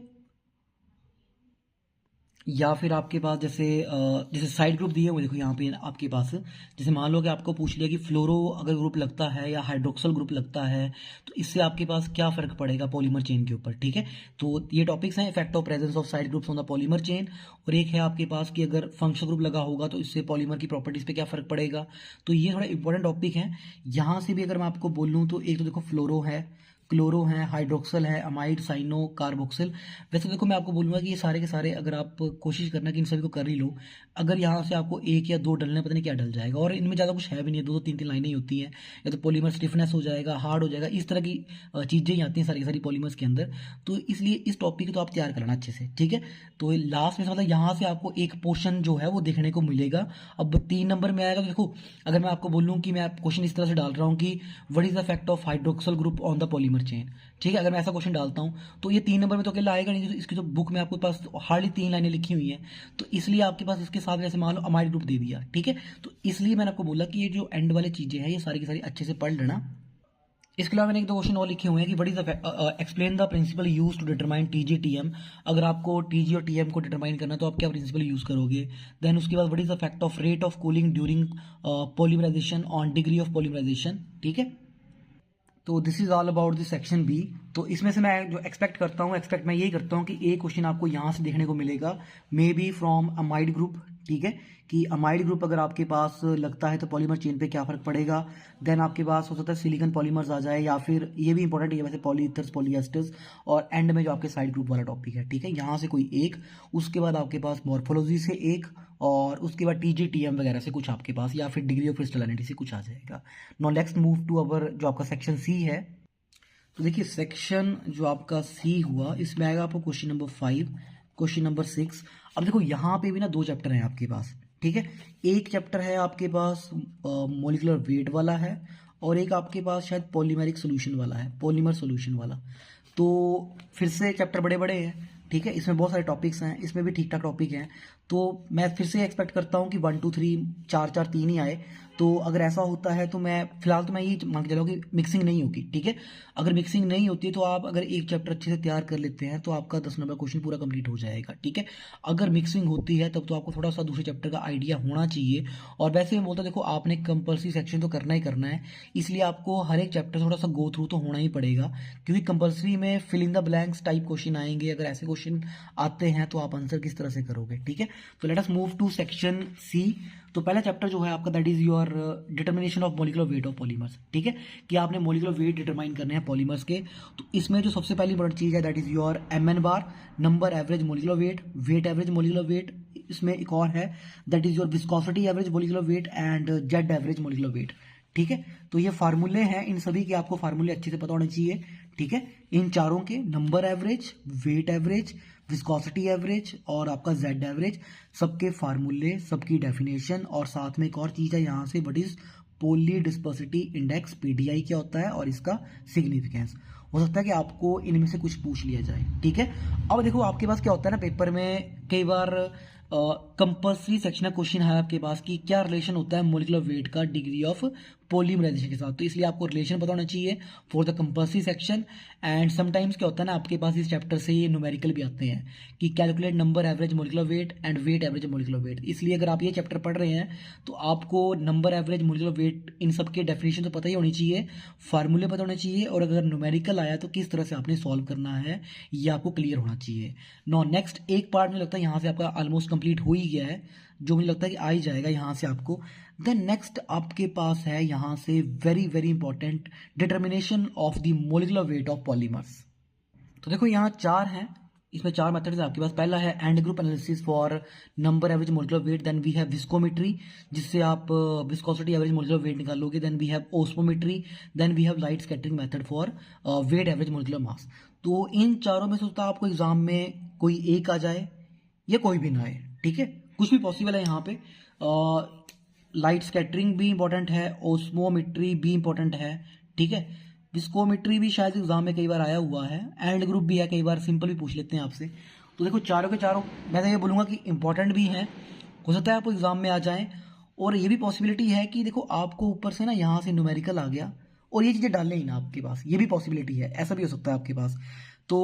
या फिर आपके पास जैसे साइड ग्रुप दिए हुए देखो यहाँ पे आपके पास, जैसे मान लो कि आपको पूछ लिया कि फ्लोरो अगर ग्रुप लगता है या हाइड्रोक्सल ग्रुप लगता है तो इससे आपके पास क्या फ़र्क पड़ेगा पॉलीमर चेन के ऊपर, ठीक है। तो ये टॉपिक्स हैं, effect of presence of side groups on the polymer chain. और एक है आपके पास कि अगर फंक्शनल ग्रुप लगा होगा तो इससे पॉलीमर की प्रॉपर्टीज़ पे क्या फ़र्क पड़ेगा। तो ये थोड़ा इंपॉर्टेंट टॉपिक है। यहाँ से भी अगर मैं आपको बोलूँ तो एक तो देखो फ्लोरो है, क्लोरो है, हाइड्रोक्सल है, अमाइड, साइनो, कार्बोक्सिल। वैसे देखो मैं आपको बोलूँगा कि ये सारे के सारे अगर आप कोशिश करना कि इन सभी को कर ही लो, अगर यहाँ से आपको 1 या 2 डलने पता नहीं क्या डल जाएगा, और इनमें ज़्यादा कुछ है भी नहीं, 2 3 लाइनें ही होती हैं। या तो पॉलीमर स्टिफनेस हो जाएगा, हार्ड हो जाएगा, इस तरह की चीज़ें ही आती हैं सारी की सारी पॉलीमर्स के अंदर। तो इसलिए इस टॉपिक को तो आप तैयार करना अच्छे से, ठीक है। तो लास्ट में मतलब यहाँ से आपको एक पोर्शन जो है वो देखने को मिलेगा। अब 3 नंबर में आएगा तो देखो, अगर मैं आपको बोलूँ कि मैं क्वेश्चन इस तरह से डाल रहा हूँ कि what is the effect of hydroxyl group on the polymer chain, ठीक है। अगर मैं ऐसा क्वेश्चन डालता हूँ तो ये 3 नंबर में तो अकेला आएगा नहीं, तो इसकी तो बुक में आपके पास हार्डली 3 लाइनें लिखी हुई हैं। तो इसलिए आपके पास इसके साथ जैसे मान लो अमाइड ग्रुप दे दिया, ठीक है। तो इसलिए मैंने आपको बोला कि ये जो एंड वाली चीज़ें हैं ये सारी की सारी अच्छे से पढ़ लेना। इसके अलावा मैंने 1 2 क्वेश्चन और लिखे हुए हैं कि what is the explain the principle use to determine TG TM. अगर आपको टीजी और टीएम को डिटरमाइन करना तो आप क्या प्रिंसिपल यूज करोगे। देन उसके बाद what is the fact of rate of cooling during polymerization on degree of polymerization, ठीक है। तो this is all about this section B. तो इसमें से मैं जो एक्सपेक्ट मैं यही करता हूँ कि एक क्वेश्चन आपको यहाँ से देखने को मिलेगा, may be from amide group, ठीक है, कि अमाइड ग्रुप अगर आपके पास लगता है तो पॉलीमर चेन पे क्या फर्क पड़ेगा। देन आपके पास हो सकता है सिलिकॉन पॉलीमर्स आ जाए, या फिर ये भी इंपॉर्टेंट है वैसे पॉलीथर्स, पॉलीएस्टर्स, और एंड में जो आपके साइड ग्रुप वाला टॉपिक है, ठीक है, यहाँ से कोई एक, उसके बाद आपके पास मॉर्फोलॉजी से एक, और उसके बाद TGTM वगैरह से कुछ आपके पास, या फिर डिग्री ऑफ क्रिस्टलिनिटी से कुछ आ जाएगा। Now next move to our जो आपका सेक्शन सी है। तो देखिए सेक्शन जो आपका सी हुआ, इसमें आएगा आपको क्वेश्चन नंबर 5, क्वेश्चन नंबर 6। अब देखो यहाँ पे भी ना 2 चैप्टर हैं आपके पास, ठीक है। एक चैप्टर है आपके पास मोलिकुलर वेट वाला है, और एक आपके पास शायद पॉलीमेरिक सोल्यूशन वाला है, पॉलीमर सोल्यूशन वाला। तो फिर से चैप्टर बड़े बड़े हैं, ठीक है, इसमें बहुत सारे टॉपिक्स हैं, इसमें भी ठीक ठाक टॉपिक हैं। तो मैं फिर से एक्सपेक्ट करता हूँ कि 1 2 3 4 4 3 ही आए। तो अगर ऐसा होता है तो मैं फिलहाल तो मैं ये मान के चला हूँ कि मिक्सिंग नहीं होगी, ठीक है। अगर मिक्सिंग नहीं होती है तो आप अगर एक चैप्टर अच्छे से तैयार कर लेते हैं तो आपका 10 नंबर क्वेश्चन पूरा कंप्लीट हो जाएगा, ठीक है। अगर मिक्सिंग होती है तब तो आपको थोड़ा सा दूसरे चैप्टर का आइडिया होना चाहिए। और वैसे मैं बोलता देखो आपने कंपल्सरी सेक्शन तो करना ही करना है, इसलिए आपको हर एक चैप्टर थोड़ा सा गो थ्रू तो होना ही पड़ेगा, क्योंकि कंपल्सरी में fill in the blanks type question आएंगे। अगर ऐसे क्वेश्चन आते हैं तो आप आंसर किस तरह से करोगे, ठीक है। तो let us move to section C. तो पहला चैप्टर जो है आपका that is your determination of molecular weight of polymers, ठीक है, कि आपने मोलिकुलर वेट डिटरमाइन करने हैं पॉलीमर्स के। तो इसमें जो सबसे पहली इंपॉर्टेंट चीज है that is your MN bar, number average molecular weight, weight average molecular weight. इसमें एक और है that is your viscosity average molecular weight and Z average molecular weight, ठीक है। तो ये फार्मूले हैं, इन सभी के आपको फार्मूले अच्छे से पता होने चाहिए, ठीक है। इन चारों के number average, weight average, viscosity average और आपका जेड एवरेज, सबके फार्मूले, सबकी डेफिनेशन, और साथ में एक और चीज है यहाँ से what is polydispersity index, PDI क्या होता है और इसका सिग्निफिकेंस। हो सकता है कि आपको इनमें से कुछ पूछ लिया जाए, ठीक है। अब देखो आपके पास क्या होता है ना, पेपर में कई बार कंपल्सरी सेक्शनल क्वेश्चन है आपके पास कि क्या रिलेशन होता है मोलिकुलर वेट का डिग्री ऑफ पॉलीमराइजेशन के साथ। तो इसलिए आपको रिलेशन पता होना चाहिए for the compulsory section. And sometimes क्या होता है ना, आपके पास इस चैप्टर से ये न्यूमेरिकल भी आते हैं कि calculate number average molecular weight and weight average molecular weight. इसलिए अगर आप ये चैप्टर पढ़ रहे हैं तो आपको नंबर एवरेज मोलिकुलर वेट इन सब के डेफिनेशन तो पता ही होनी चाहिए, फार्मूले पता होने चाहिए, और अगर न्यूमेरिकल आया तो किस तरह से आपने सॉल्व करना है ये आपको क्लियर होना चाहिए। नो नेक्स्ट एक पार्ट मुझे लगता है यहाँ से आपका ऑलमोस्ट कंप्लीट हो ही गया है, जो मुझे लगता है कि आ ही जाएगा यहाँ से आपको। देन नेक्स्ट आपके पास है यहाँ से very very important determination of the molecular weight of polymers. तो देखो यहाँ 4 हैं, इसमें 4 मेथड्स आपके पास। पहला है end group analysis for number average molecular weight, then we have viscometry जिससे आप विस्कोसिटी एवरेज मोलिकुलर वेट निकालोगे, then we have osmometry, then we have light scattering method for weight average molecular mass. तो इन चारों में से होता है आपको एग्जाम में कोई एक आ जाए या कोई भी ना आए, ठीक है, कुछ भी पॉसिबल है यहाँ पे। लाइट स्कैटरिंग भी इंपॉर्टेंट है, ओस्मोमेट्री भी इंपॉर्टेंट है, ठीक है, विस्कोमेट्री भी शायद एग्जाम में कई बार आया हुआ है, एंड ग्रुप भी है, कई बार सिंपल भी पूछ लेते हैं आपसे। तो देखो चारों के चारों मैं तो ये बोलूँगा कि इंपॉर्टेंट भी हैं, हो सकता है आपको एग्जाम में आ जाएं। और ये भी पॉसिबिलिटी है कि देखो आपको ऊपर से ना यहाँ से न्यूमेरिकल आ गया और ये चीज़ें डालने ही ना आपके पास, ये भी पॉसिबिलिटी है, ऐसा भी हो सकता है आपके पास। तो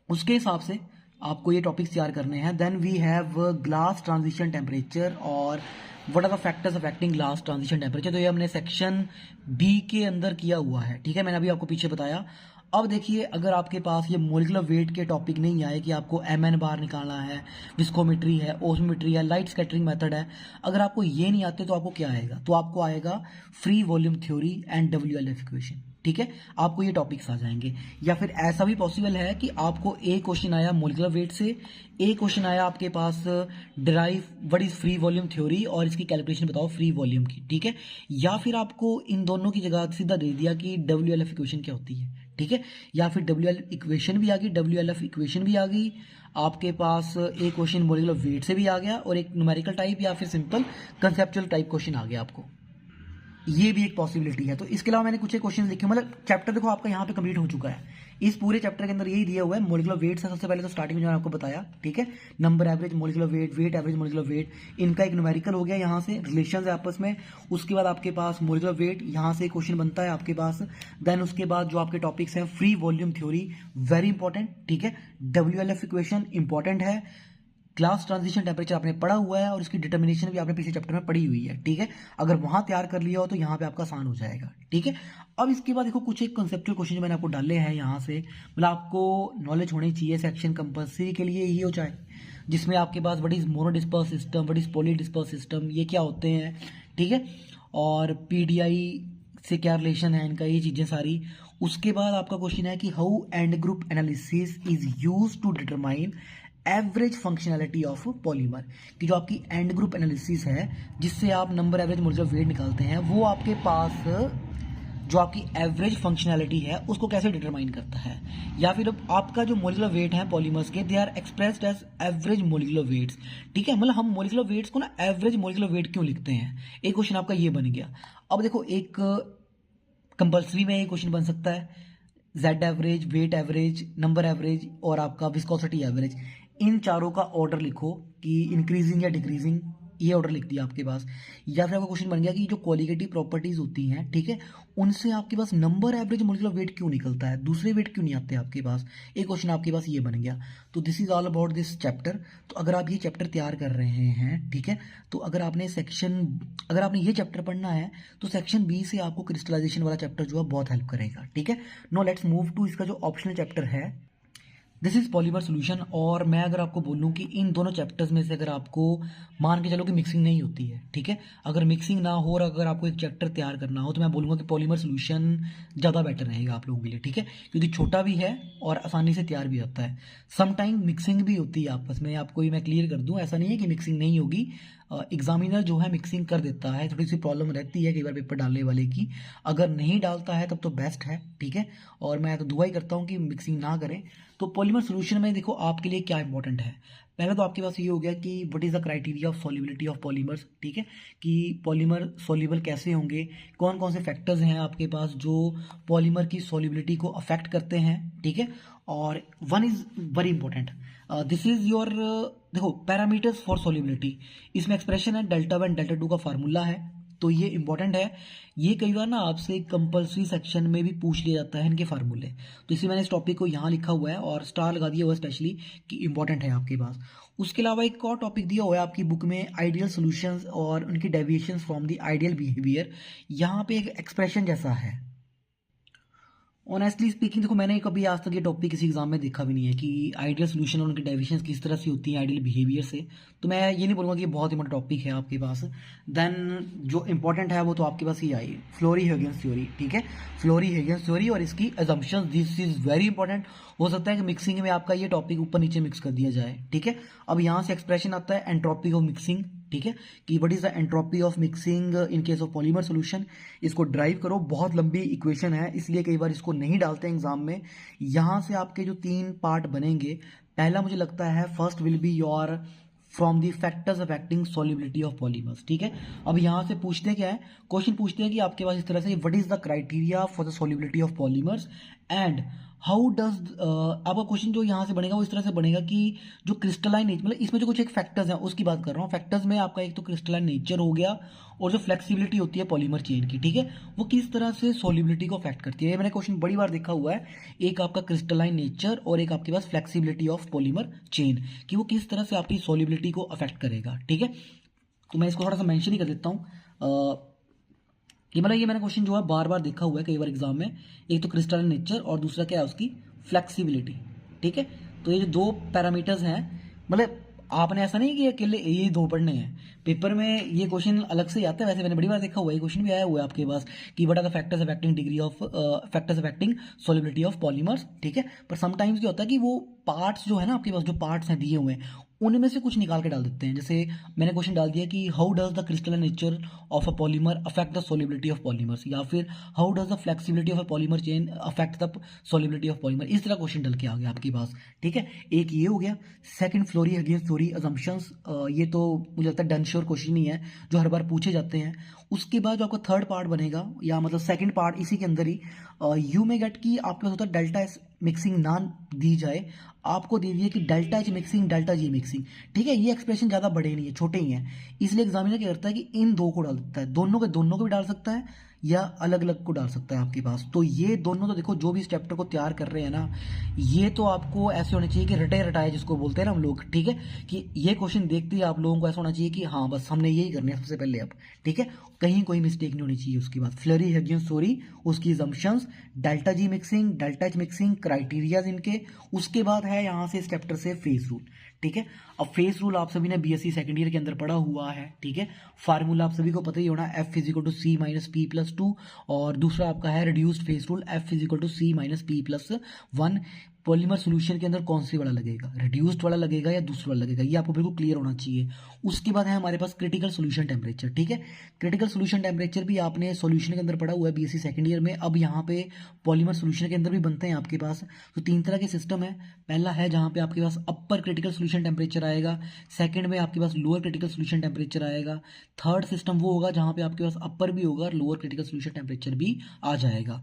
उसके हिसाब से आपको ये टॉपिक्स तैयार करने हैं। Then we have glass transition temperature और what are the factors affecting glass transition temperature. तो ये हमने सेक्शन बी के अंदर किया हुआ है, ठीक है, मैंने अभी आपको पीछे बताया। अब देखिए अगर आपके पास ये मोलिकुलर वेट के टॉपिक नहीं आए कि आपको MN बार निकालना है, विस्कोमेट्री है, ओस्मोमेट्री है, लाइट स्कैटरिंग मेथड है, अगर आपको ये नहीं आते तो आपको क्या आएगा, तो आपको आएगा free volume theory and WLF equation, ठीक है, आपको ये टॉपिक्स आ जाएंगे। या फिर ऐसा भी पॉसिबल है कि आपको एक क्वेश्चन आया मोलिकुलर वेट से, एक क्वेश्चन आया आपके पास derive what is free volume theory और इसकी कैलकुलेशन बताओ फ्री वॉल्यूम की, ठीक है, या फिर आपको इन दोनों की जगह सीधा दे दिया कि WLF इक्वेशन क्या होती है, ठीक है, या फिर WLF इक्वेशन भी आ गई, WLF इक्वेशन भी आ गई आपके पास, एक क्वेश्चन मोलिकुलर वेट से भी आ गया और एक न्यूमेरिकल टाइप या फिर सिंपल कंसेप्चुअल टाइप क्वेश्चन आ गया आपको, ये भी एक पॉसिबिलिटी है। तो इसके अलावा मैंने कुछ एक क्वेश्चन लिखे, मतलब चैप्टर देखो आपका यहाँ पे कंप्लीट हो चुका है, इस पूरे चैप्टर के अंदर यही दिया हुआ है। मोलिकुलर वेट से सबसे पहले तो स्टार्टिंग में जो मैंने आपको बताया, ठीक है, number average molecular weight, weight average molecular weight, इनका एक न्यूमेरिकल हो गया, यहाँ से रिलेशन है आपस में। उसके बाद आपके पास मोलिकुलर वेट, यहाँ से क्वेश्चन बनता है आपके पास। देन उसके बाद जो आपके टॉपिक्स हैं, free volume theory very important, ठीक है, WLF इक्वेशन इंपॉर्टेंट है, ग्लास ट्रांजिशन टेम्परेचर आपने पढ़ा हुआ है और इसकी डिटर्मिनेशन भी आपने पिछले चैप्टर में पढ़ी हुई है, ठीक है, अगर वहां तैयार कर लिया हो तो यहाँ पे आपका आसान हो जाएगा, ठीक है। अब इसके बाद देखो कुछ एक कंसेप्चुअल क्वेश्चन जो मैंने आपको डाले हैं यहाँ से, मतलब आपको नॉलेज होनी चाहिए सेक्शन कंपल्सरी के लिए ही हो चाहे। जिसमें आपके पास what is monodisperse system, what is polydisperse system, ये क्या होते हैं, ठीक है, और पीडीआई से क्या रिलेशन है इनका, ये चीज़ें सारी। उसके बाद आपका क्वेश्चन है कि how end group analysis is use to determine average functionality of polymer, कि जो आपकी एंड ग्रुप एनालिसिस है जिससे आप नंबर एवरेज मोलिकुलर वेट निकालते हैं, वो आपके पास जो आपकी एवरेज फंक्शनैलिटी है उसको कैसे डिटरमाइन करता है, या फिर आपका जो मोलिकुलर वेट है पॉलीमर्स के, they are expressed as average molecular weights, ठीक है। मतलब हम मोलिकुलर वेट्स को ना एवरेज मोलिकुलर वेट क्यों लिखते हैं, एक क्वेश्चन आपका ये बन गया। अब देखो एक कंपल्सरी में ये क्वेश्चन बन सकता है, Z average, weight average, number average और आपका विस्कोसिटी एवरेज, इन चारों का ऑर्डर लिखो कि इंक्रीजिंग या डिक्रीजिंग, ये ऑर्डर लिख दिया आपके पास। या फिर आपका क्वेश्चन बन गया कि जो क्वालिटेटिव प्रॉपर्टीज होती हैं, ठीक है, उनसे आपके पास नंबर एवरेज मोलिकुलर वेट क्यों निकलता है, दूसरे वेट क्यों नहीं आते आपके पास, एक क्वेश्चन आपके पास ये बन गया। तो this is all about this chapter. तो अगर आप ये चैप्टर तैयार कर रहे हैं, ठीक है, तो अगर आपने ये चैप्टर पढ़ना है तो सेक्शन बी से आपको क्रिस्टलाइजेशन वाला चैप्टर जो है बहुत हेल्प करेगा, ठीक है। नो लेट्स मूव टू इसका जो ऑप्शनल चैप्टर है, दिस इज पॉलीमर सोल्यूशन। और मैं अगर आपको बोलूँ कि इन दोनों चैप्टर्स में से अगर आपको मान के चलो कि मिक्सिंग नहीं होती है, ठीक है, अगर मिक्सिंग ना हो और अगर आपको एक चैप्टर तैयार करना हो तो मैं बोलूँगा कि पॉलीमर सोल्यूशन ज़्यादा बेटर रहेगा आप लोगों के लिए, ठीक है, क्योंकि छोटा भी है और आसानी से तैयार भी होता है। समटाइम मिक्सिंग भी होती है आपस में, आपको ये मैं क्लियर कर दूँ, ऐसा नहीं है कि मिक्सिंग नहीं होगी। एग्जामिनर जो है मिक्सिंग कर देता है, थोड़ी सी प्रॉब्लम रहती है कई बार पेपर डालने वाले की, अगर नहीं डालता है तब तो बेस्ट है, ठीक है, और मैं तो दुआ ही करता हूँ कि मिक्सिंग ना करें। तो पॉलीमर सोल्यूशन में देखो आपके लिए क्या इंपॉर्टेंट है, पहले तो आपके पास ये हो गया कि what is the criteria of solubility of polymers, ठीक है, कि पॉलीमर सॉल्युबल कैसे होंगे, कौन कौन से फैक्टर्स हैं आपके पास जो पॉलीमर की सॉल्युबिलिटी को अफेक्ट करते हैं, ठीक है। और one is very important, this is your, देखो पैरामीटर्स फॉर सॉल्युबिलिटी, इसमें एक्सप्रेशन है डेल्टा वन डेल्टा टू का फार्मूला है, तो ये इंपॉर्टेंट है। ये कई बार ना आपसे कंपल्सरी सेक्शन में भी पूछ लिया जाता है इनके फार्मूले, तो इसलिए मैंने इस टॉपिक को यहाँ लिखा हुआ है और स्टार लगा दिया हुआ है स्पेशली कि इंपॉर्टेंट है आपके पास। उसके अलावा एक और टॉपिक दिया हुआ है आपकी बुक में, आइडियल सॉल्यूशंस और उनकी deviations from the ideal behaviour. यहाँ पे एक एक्सप्रेशन जैसा है, ऑनेस्टली स्पीकिंग देखो मैंने कभी आज तक ये टॉपिक किसी एग्जाम में देखा भी नहीं है कि आइडियल सोल्यूशन और उनके डेविएशंस किस तरह से होती हैं आइडियल बिहेवियर से, तो मैं ये नहीं बोलूँगा कि ये बहुत इंपॉर्टेंट टॉपिक है आपके पास। देन जो इंपॉर्टेंट है वो तो आपके पास ही आई, फ्लोरी-हेगियस थ्योरी, ठीक है, फ्लोरी-हेगियस थ्योरी और इसकी assumptions, this is very important. हो सकता है कि मिक्सिंग में आपका ये टॉपिक ऊपर नीचे मिक्स कर दिया जाए, ठीक है। अब यहाँ से एक्सप्रेशन आता है एंट्रोपी ऑफ मिक्सिंग, ठीक है, कि what is the entropy of mixing in case of polymer solution, इसको ड्राइव करो, बहुत लंबी इक्वेशन है इसलिए कई बार इसको नहीं डालते हैं एग्जाम में। यहाँ से आपके जो 3 पार्ट बनेंगे, पहला मुझे लगता है first will be your from the factors affecting solubility of polymers, ठीक है। अब यहाँ से पूछते हैं क्या है, क्वेश्चन पूछते हैं कि आपके पास इस तरह से what is the criteria for the solubility of polymers and how does, आपका क्वेश्चन जो यहाँ से बनेगा वो इस तरह से बनेगा कि जो क्रिस्टलाइन नेचर, मतलब इसमें जो कुछ एक फैक्टर्स हैं उसकी बात कर रहा हूँ। फैक्टर्स में आपका एक तो क्रिस्टलाइन नेचर हो गया और जो फ्लेक्सिबिलिटी होती है पॉलीमर चेन की, ठीक है, वो किस तरह से सॉल्युबिलिटी को अफेक्ट करती है। ये मैंने क्वेश्चन बड़ी बार देखा हुआ है, एक आपका क्रिस्टलाइन नेचर और एक आपके पास फ्लेक्सिबिलिटी ऑफ पॉलीमर चेन, कि वो किस तरह से आपकी सॉल्युबिलिटी को अफेक्ट करेगा, ठीक है। तो मैं इसको थोड़ा सा मेंशन ही कर देता हूँ कि मतलब ये मैंने क्वेश्चन जो है बार बार देखा हुआ है कई बार एग्जाम में, एक तो क्रिस्टलाइन नेचर और दूसरा क्या है उसकी फ्लेक्सिबिलिटी, ठीक है। तो ये जो 2 पैरामीटर्स हैं, मतलब आपने ऐसा नहीं कि अकेले ये 2 पढ़ने हैं, पेपर में ये क्वेश्चन अलग से आता है। वैसे मैंने बड़ी बार देखा हुआ है, ये क्वेश्चन भी आया हुआ है आपके पास कि what are the factors affecting degree of factors affecting solubility of polymers, ठीक है। पर समटाइम्स क्या होता है कि वो पार्ट्स जो है ना आपके पास, जो पार्ट्स हैं दिए हुए हैं उनमें से कुछ निकाल के डाल देते हैं। जैसे मैंने क्वेश्चन डाल दिया कि how does the crystalline nature of a polymer affect the solubility of polymers, या फिर how does the flexibility of a polymer chain affect the solubility of polymer, इस तरह क्वेश्चन डल के आ गया आपके पास, ठीक है। एक ये हो गया। सेकंड फ्लोरी-हेगियस थ्योरी अजम्पशंस, ये तो मुझे लगता है डन श्योर क्वेश्चन ही है जो हर बार पूछे जाते हैं। उसके बाद जो आपका थर्ड पार्ट बनेगा या मतलब सेकंड पार्ट इसी के अंदर ही, यू में गेट की आपके पास होता है डेल्टा एस मिक्सिंग ना दी जाए, आपको दे दिए कि delta H mixing delta G mixing, ठीक है। ये एक्सप्रेशन ज़्यादा बड़े नहीं है, छोटे ही हैं, इसलिए एग्जामिनर क्या करता है कि इन 2 को डाल देता है, दोनों को भी डाल सकता है या अलग अलग को डाल सकता है आपके पास। तो ये दोनों तो देखो जो भी इस चैप्टर को तैयार कर रहे हैं ना, ये तो आपको ऐसे होने चाहिए कि रटे रटाए जिसको बोलते हैं ना हम लोग, ठीक है, कि ये क्वेश्चन देखते ही आप लोगों को ऐसा होना चाहिए कि हाँ बस हमने यही करना है सबसे पहले अब, ठीक है, कहीं कोई मिस्टेक नहीं होनी चाहिए। उसके बाद फ्लोरी-हेगियस थ्योरी, उसकी assumptions, delta G mixing delta H mixing, criterias इनके, उसके बाद है यहाँ से इस चैप्टर से फेज रूल, ठीक है। अब फेस रूल आप सभी ने बीएससी सेकंड ईयर के अंदर पढ़ा हुआ है, ठीक है। फार्मूला आप सभी को पता ही होना, F is equal to C minus P plus 2, और दूसरा आपका है reduced phase rule, F is equal to C minus P plus 1। Polymer solution के अंदर कौन सी वाला लगेगा, रिड्यूस्ड वाला लगेगा या दूसरा वाला लगेगा, ये आपको बिल्कुल क्लियर होना चाहिए। उसके बाद है हमारे पास क्रिटिकल सोल्यूशन टेम्परेचर, ठीक है। क्रिटिकल सोल्यूशन टेम्परेचर भी आपने सोल्यूशन के अंदर पढ़ा हुआ है बीएससी सेकंड ईयर में। अब यहाँ पे पॉलीमर सोल्यूशन के अंदर भी बनते हैं आपके पास, तो 3 तरह के सिस्टम है। पहला है जहाँ पे आपके पास अपर क्रिटिकल सोल्यूशन टेम्परेचर आएगा, सेकंड में आपके पास लोअर क्रिटिकल सोल्यूशन टेम्परेचर आएगा, थर्ड सिस्टम वो होगा जहाँ पे आपके पास अपर भी होगा और लोअर क्रिटिकल सोल्यूशन टेम्परेचर भी आ जाएगा।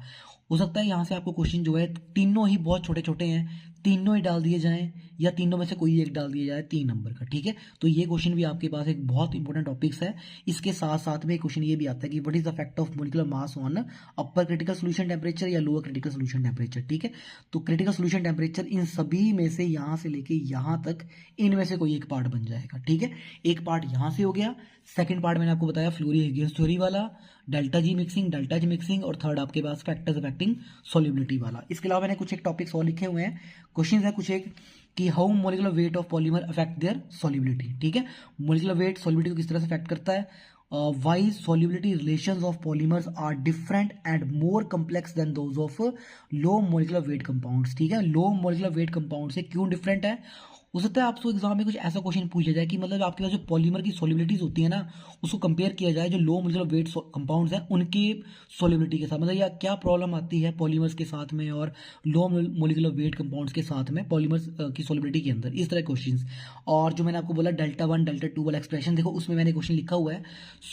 हो सकता है यहाँ से आपको क्वेश्चन जो है तीनों ही बहुत छोटे छोटे हैं, तीनों ही डाल दिए जाएं या तीनों में से कोई एक डाल दिया जाए 3 नंबर का, ठीक है। तो ये क्वेश्चन भी आपके पास एक बहुत इंपॉर्टेंट टॉपिक्स है। इसके साथ साथ में एक क्वेश्चन ये भी आता है कि what is the effect of molecular mass on upper critical solution temperature या लोअर क्रिटिकल सोल्यूशन टेम्परेचर, ठीक है। तो क्रिटिकल सोल्यूशन टेम्परेचर इन सभी में से यहाँ से लेके यहाँ तक इनमें से कोई एक पार्ट बन जाएगा, ठीक है। एक पार्ट यहाँ से हो गया, सेकंड पार्ट मैंने आपको बताया फ्लोरी-हिगिंस थ्योरी वाला, डेल्टा जी मिक्सिंग, और थर्ड आपके पास फैक्टर्स अफेक्टिंग सॉल्युबिलिटी वाला। इसके अलावा मैंने कुछ एक टॉपिक्स और लिखे हुए हैं, क्वेश्चन है कुछ एक कि how molecular weight of polymer affect there solubility, ठीक है। मोलिकुलर वेट सॉल्युबिलिटी को किस तरह से अफेक्ट करता है, why solubility relations of polymers are different and more complex than those of low molecular weight compounds, ठीक है। लो मोलिकुलर वेट कंपाउंड से क्यों डिफरेंट है। हो सकता है आपको एग्जाम में कुछ ऐसा क्वेश्चन पूछा जाए कि मतलब आपके पास जो पॉलीमर की सॉल्युबिलिटीज होती है ना, उसको कंपेयर किया जाए जो लो मोलिकुलर वेट कंपाउंड्स हैं उनके सॉल्युबिलिटी के साथ, मतलब या क्या प्रॉब्लम आती है पॉलीमर्स के साथ में और लो मोलिकुलर वेट कंपाउंड्स के साथ में पॉलीमर्स की सॉल्युबिलिटी के अंदर, इस तरह क्वेश्चंस। और जो मैंने आपको बोला डेल्टा 1 डेल्टा 2 वाला एक्सप्रेशन, देखो उसमें मैंने क्वेश्चन लिखा हुआ है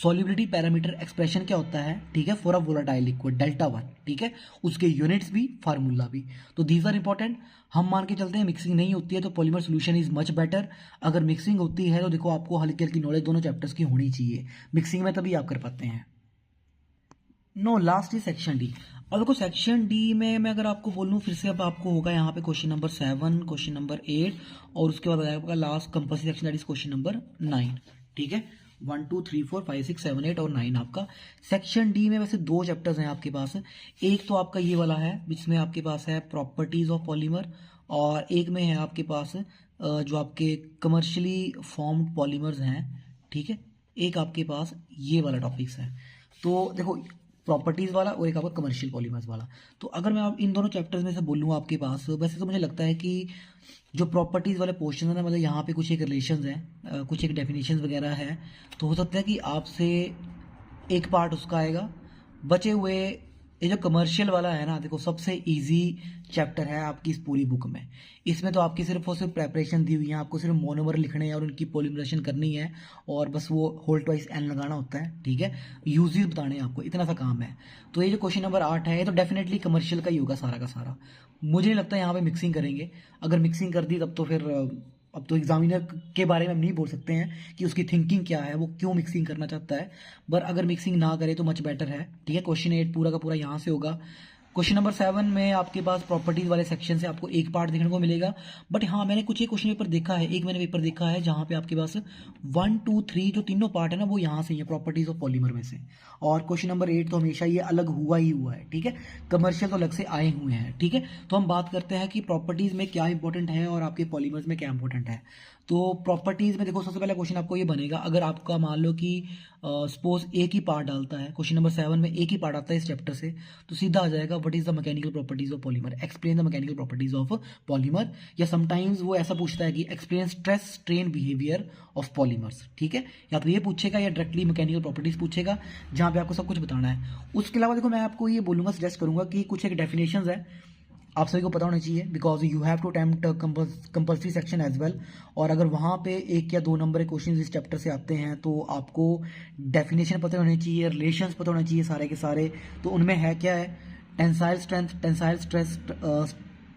सॉल्युबिलिटी पैरामीटर एक्सप्रेशन क्या होता है, ठीक है, for a volatile liquid delta 1, ठीक है, उसके यूनिट्स भी फार्मूला भी। तो दीज आर इंपॉर्टेंट। हम मान के चलते हैं मिक्सिंग नहीं होती है तो polymer solution is much better. अगर मिक्सिंग होती है तो देखो आपको हल्की हल्की नॉलेज दोनों चैप्टर्स की होनी चाहिए, मिक्सिंग में तभी आप कर पाते हैं। No last is section D. और देखो सेक्शन डी में मैं अगर आपको बोलूँ फिर से, अब आपको होगा यहाँ पे क्वेश्चन नंबर 7, क्वेश्चन नंबर 8 और उसके बाद आएगा last compulsory section that is question number 9, ठीक है। 1 2 3 4 5 6 7 8 और 9 आपका सेक्शन डी में वैसे 2 चैप्टर्स हैं आपके पास। एक तो आपका ये वाला है जिसमें आपके पास है प्रॉपर्टीज ऑफ पॉलीमर, और एक में है आपके पास जो आपके कमर्शियली फॉर्म्ड पॉलीमर्स हैं, ठीक है। एक आपके पास ये वाला टॉपिक्स है। तो देखो प्रॉपर्टीज वाला और एक आपका कमर्शियल पॉलीमर्स वाला। तो अगर मैं आप इन दोनों चैप्टर्स में से बोलूँ आपके पास, वैसे तो मुझे लगता है कि जो प्रॉपर्टीज वाले पोर्शन है ना, मतलब यहाँ पे कुछ एक रिलेशंस हैं, कुछ एक डेफिनेशंस वगैरह है, तो हो सकता है कि आपसे एक पार्ट उसका आएगा। बचे हुए ये जो कमर्शियल वाला है ना, देखो सबसे इजी चैप्टर है आपकी इस पूरी बुक में। इसमें तो आपकी सिर्फ और सिर्फ प्रेपरेशन दी हुई है, आपको सिर्फ मोनोमर लिखने हैं और उनकी पॉलीमराइजेशन करनी है और बस वो होल ट्वाइस एन लगाना होता है, ठीक है। यूजेस बताने हैं आपको, इतना सा काम है। तो ये जो क्वेश्चन नंबर 8 है ये तो डेफिनेटली कमर्शियल का ही होगा सारा का सारा। मुझे नहीं लगता यहाँ पे मिक्सिंग करेंगे, अगर मिक्सिंग कर दी तब तो फिर अब तो एग्जामिनर के बारे में हम नहीं बोल सकते हैं कि उसकी थिंकिंग क्या है, वो क्यों मिक्सिंग करना चाहता है। पर अगर मिक्सिंग ना करे तो मच बेटर है, ठीक है। क्वेश्चन 8 पूरा का पूरा यहाँ से होगा। क्वेश्चन नंबर 7 में आपके पास प्रॉपर्टीज वाले सेक्शन से आपको एक पार्ट देखने को मिलेगा। बट हाँ मैंने कुछ एक क्वेश्चन पेपर देखा है, एक मैंने पेपर देखा है जहाँ पे आपके पास 1 2 3 जो तीनों पार्ट है ना वो यहाँ से ही है प्रॉपर्टीज ऑफ पॉलीमर में से। और क्वेश्चन नंबर 8 तो हमेशा ये अलग हुआ ही हुआ है, ठीक है। कमर्शियल तो अलग से आए हुए हैं, ठीक है। तो हम बात करते हैं कि प्रॉपर्टीज में क्या इंपॉर्टेंट है और आपके पॉलीमर्स में क्या इंपॉर्टेंट है। तो प्रॉपर्टीज में देखो सबसे पहला क्वेश्चन आपको ये बनेगा, अगर आपका मान लो कि सपोज एक ही पार्ट डालता है, क्वेश्चन नंबर 7 में एक ही पार्ट आता है इस चैप्टर से, तो सीधा आ जाएगा what is the mechanical properties of polymer, explain the mechanical properties of polymer. या समटाइम्स वो ऐसा पूछता है कि explain stress strain behaviour of polymers, ठीक है। या तो ये पूछेगा या डायरेक्टली मैकेनिकल प्रॉपर्टीज पूछेगा जहाँ पे आपको सब कुछ बताना है। उसके अलावा देखो मैं आपको ये बोलूँगा, सजेस्ट करूँगा कि कुछ एक डेफिनेशंस है आप सभी को पता होना चाहिए, because you have to attempt compulsory section as well. और अगर वहाँ पे 1 या 2 नंबर के क्वेश्चन इस चैप्टर से आते हैं तो आपको डेफिनेशन पता होनी चाहिए, रिलेशंस पता होना चाहिए सारे के सारे। तो उनमें है क्या है, tensile strength, tensile stress,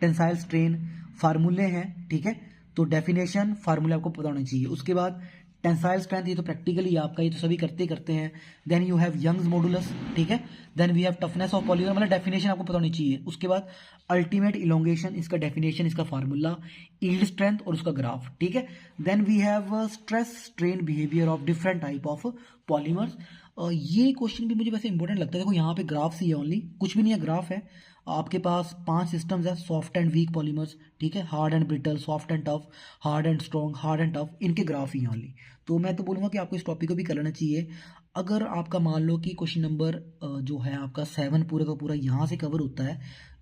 tensile strain, फार्मूले हैं, ठीक है। तो डेफिनेशन फार्मूले आपको पता होना चाहिए। उसके बाद टेंसाइल स्ट्रेंथ, ये तो प्रैक्टिकली आपका, ये तो सभी करते हैं। Then you have Young's modulus, ठीक है। Then we have toughness of polymer, मतलब डेफिनेशन आपको पता होनी चाहिए। उसके बाद अल्टीमेट इलोंगेशन, इसका डेफिनेशन, इसका फार्मूला, यील्ड स्ट्रेंथ और उसका ग्राफ, ठीक है। Then we have stress strain behaviour of different type of polymers. ये क्वेश्चन भी मुझे वैसे इंपॉर्टेंट लगता है। देखो यहाँ पे ग्राफ ही है, ओनली कुछ भी नहीं है, ग्राफ है। आपके पास 5 सिस्टम्स है, सॉफ्ट एंड वीक पॉलीमर्स, ठीक है, hard and brittle, soft and tough, hard and strong, hard and tough, इनके ग्राफ ही हैं ओनली। तो मैं तो बोलूँगा कि आपको इस टॉपिक को भी कर लेना चाहिए। अगर आपका मान लो कि क्वेश्चन नंबर जो है आपका 7 पूरे का पूरा यहाँ से कवर होता है,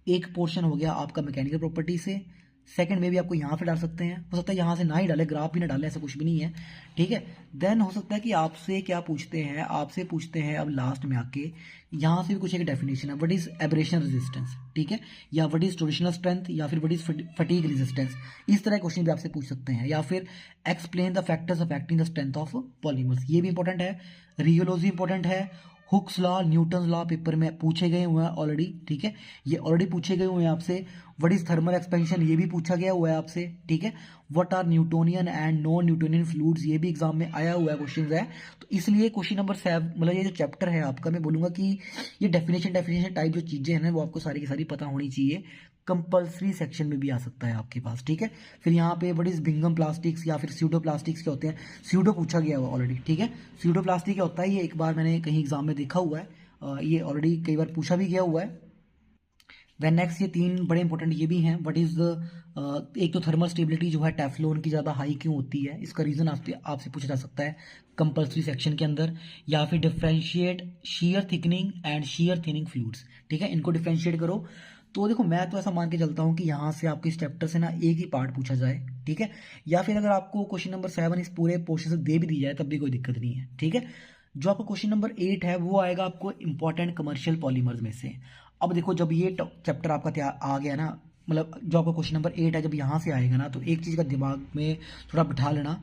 एक पोर्शन हो गया आपका मैकेनिकल प्रॉपर्टी से, सेकंड में भी आपको यहाँ से डाल सकते हैं, हो सकता है यहाँ से ना ही डाले, ग्राफ भी ना डाले, ऐसा कुछ भी नहीं है, ठीक है। देन हो सकता है कि आपसे क्या पूछते हैं, आपसे पूछते हैं अब लास्ट में आके यहाँ से भी कुछ एक डेफिनेशन है, व्हाट इज एब्रेशन रेजिस्टेंस, ठीक है, या व्हाट इज टोर्शनल स्ट्रेंथ, या फिर व्हाट इज फटीग रेजिस्टेंस। इस तरह क्वेश्चन भी आपसे पूछ सकते हैं, या फिर explain the factors affecting the strength of polymers, ये भी इंपॉर्टेंट है। रियोलॉजी इंपॉर्टेंट है। Hooke's law, Newton law paper में पूछे गए हुए हैं ऑलरेडी, ठीक है, ये ऑलरेडी पूछे गए हुए हैं आपसे। व्हाट इज थर्मल एक्सपेंशन, ये भी पूछा गया हुआ है आपसे, ठीक है। What are Newtonian and non Newtonian fluids, ये भी एग्जाम में आया हुआ है, क्वेश्चन है। तो इसलिए क्वेश्चन नंबर 7 मतलब ये जो चैप्टर है आपका, मैं बोलूंगा कि ये डेफिनेशन टाइप जो चीजें हैं ना, वो आपको सारी की सारी पता होनी चाहिए। कंपल्सरी सेक्शन में भी आ सकता है आपके पास, ठीक है। फिर यहाँ पे व्हाट इज बिंगम प्लास्टिक्स या फिर स्यूडो प्लास्टिक्स क्या होते हैं, स्यूडो पूछा गया हुआ ऑलरेडी, ठीक है। स्यूडो प्लास्टिक क्या होता है, ये एक बार मैंने कहीं एग्जाम में देखा हुआ है, ये ऑलरेडी कई बार पूछा भी गया हुआ है। वैन नेक्स्ट ये 3 बड़े इंपॉर्टेंट ये भी हैं, व्हाट इज एक तो थर्मल स्टेबिलिटी जो है टेफ्लॉन की ज़्यादा हाई क्यों होती है, इसका रीज़न आपसे पूछा जा सकता है कंपल्सरी सेक्शन के अंदर। या फिर differentiate shear thickening and shear thinning fluids, ठीक है, इनको डिफ्रेंशिएट करो। तो देखो मैं तो ऐसा मान के चलता हूँ कि यहाँ से आपके इस चैप्टर से ना एक ही पार्ट पूछा जाए, ठीक है। या फिर अगर आपको क्वेश्चन नंबर 7 इस पूरे पोर्शन से दे भी दी जाए तब भी कोई दिक्कत नहीं है, ठीक है। जो आपका क्वेश्चन नंबर 8 है वो आएगा आपको इंपॉर्टेंट कमर्शियल पॉलीमर्स में से। अब देखो जब ये चैप्टर आपका आ गया ना, मतलब जो आपका क्वेश्चन नंबर 8 है जब यहाँ से आएगा ना, तो एक चीज़ का दिमाग में थोड़ा बिठा लेना,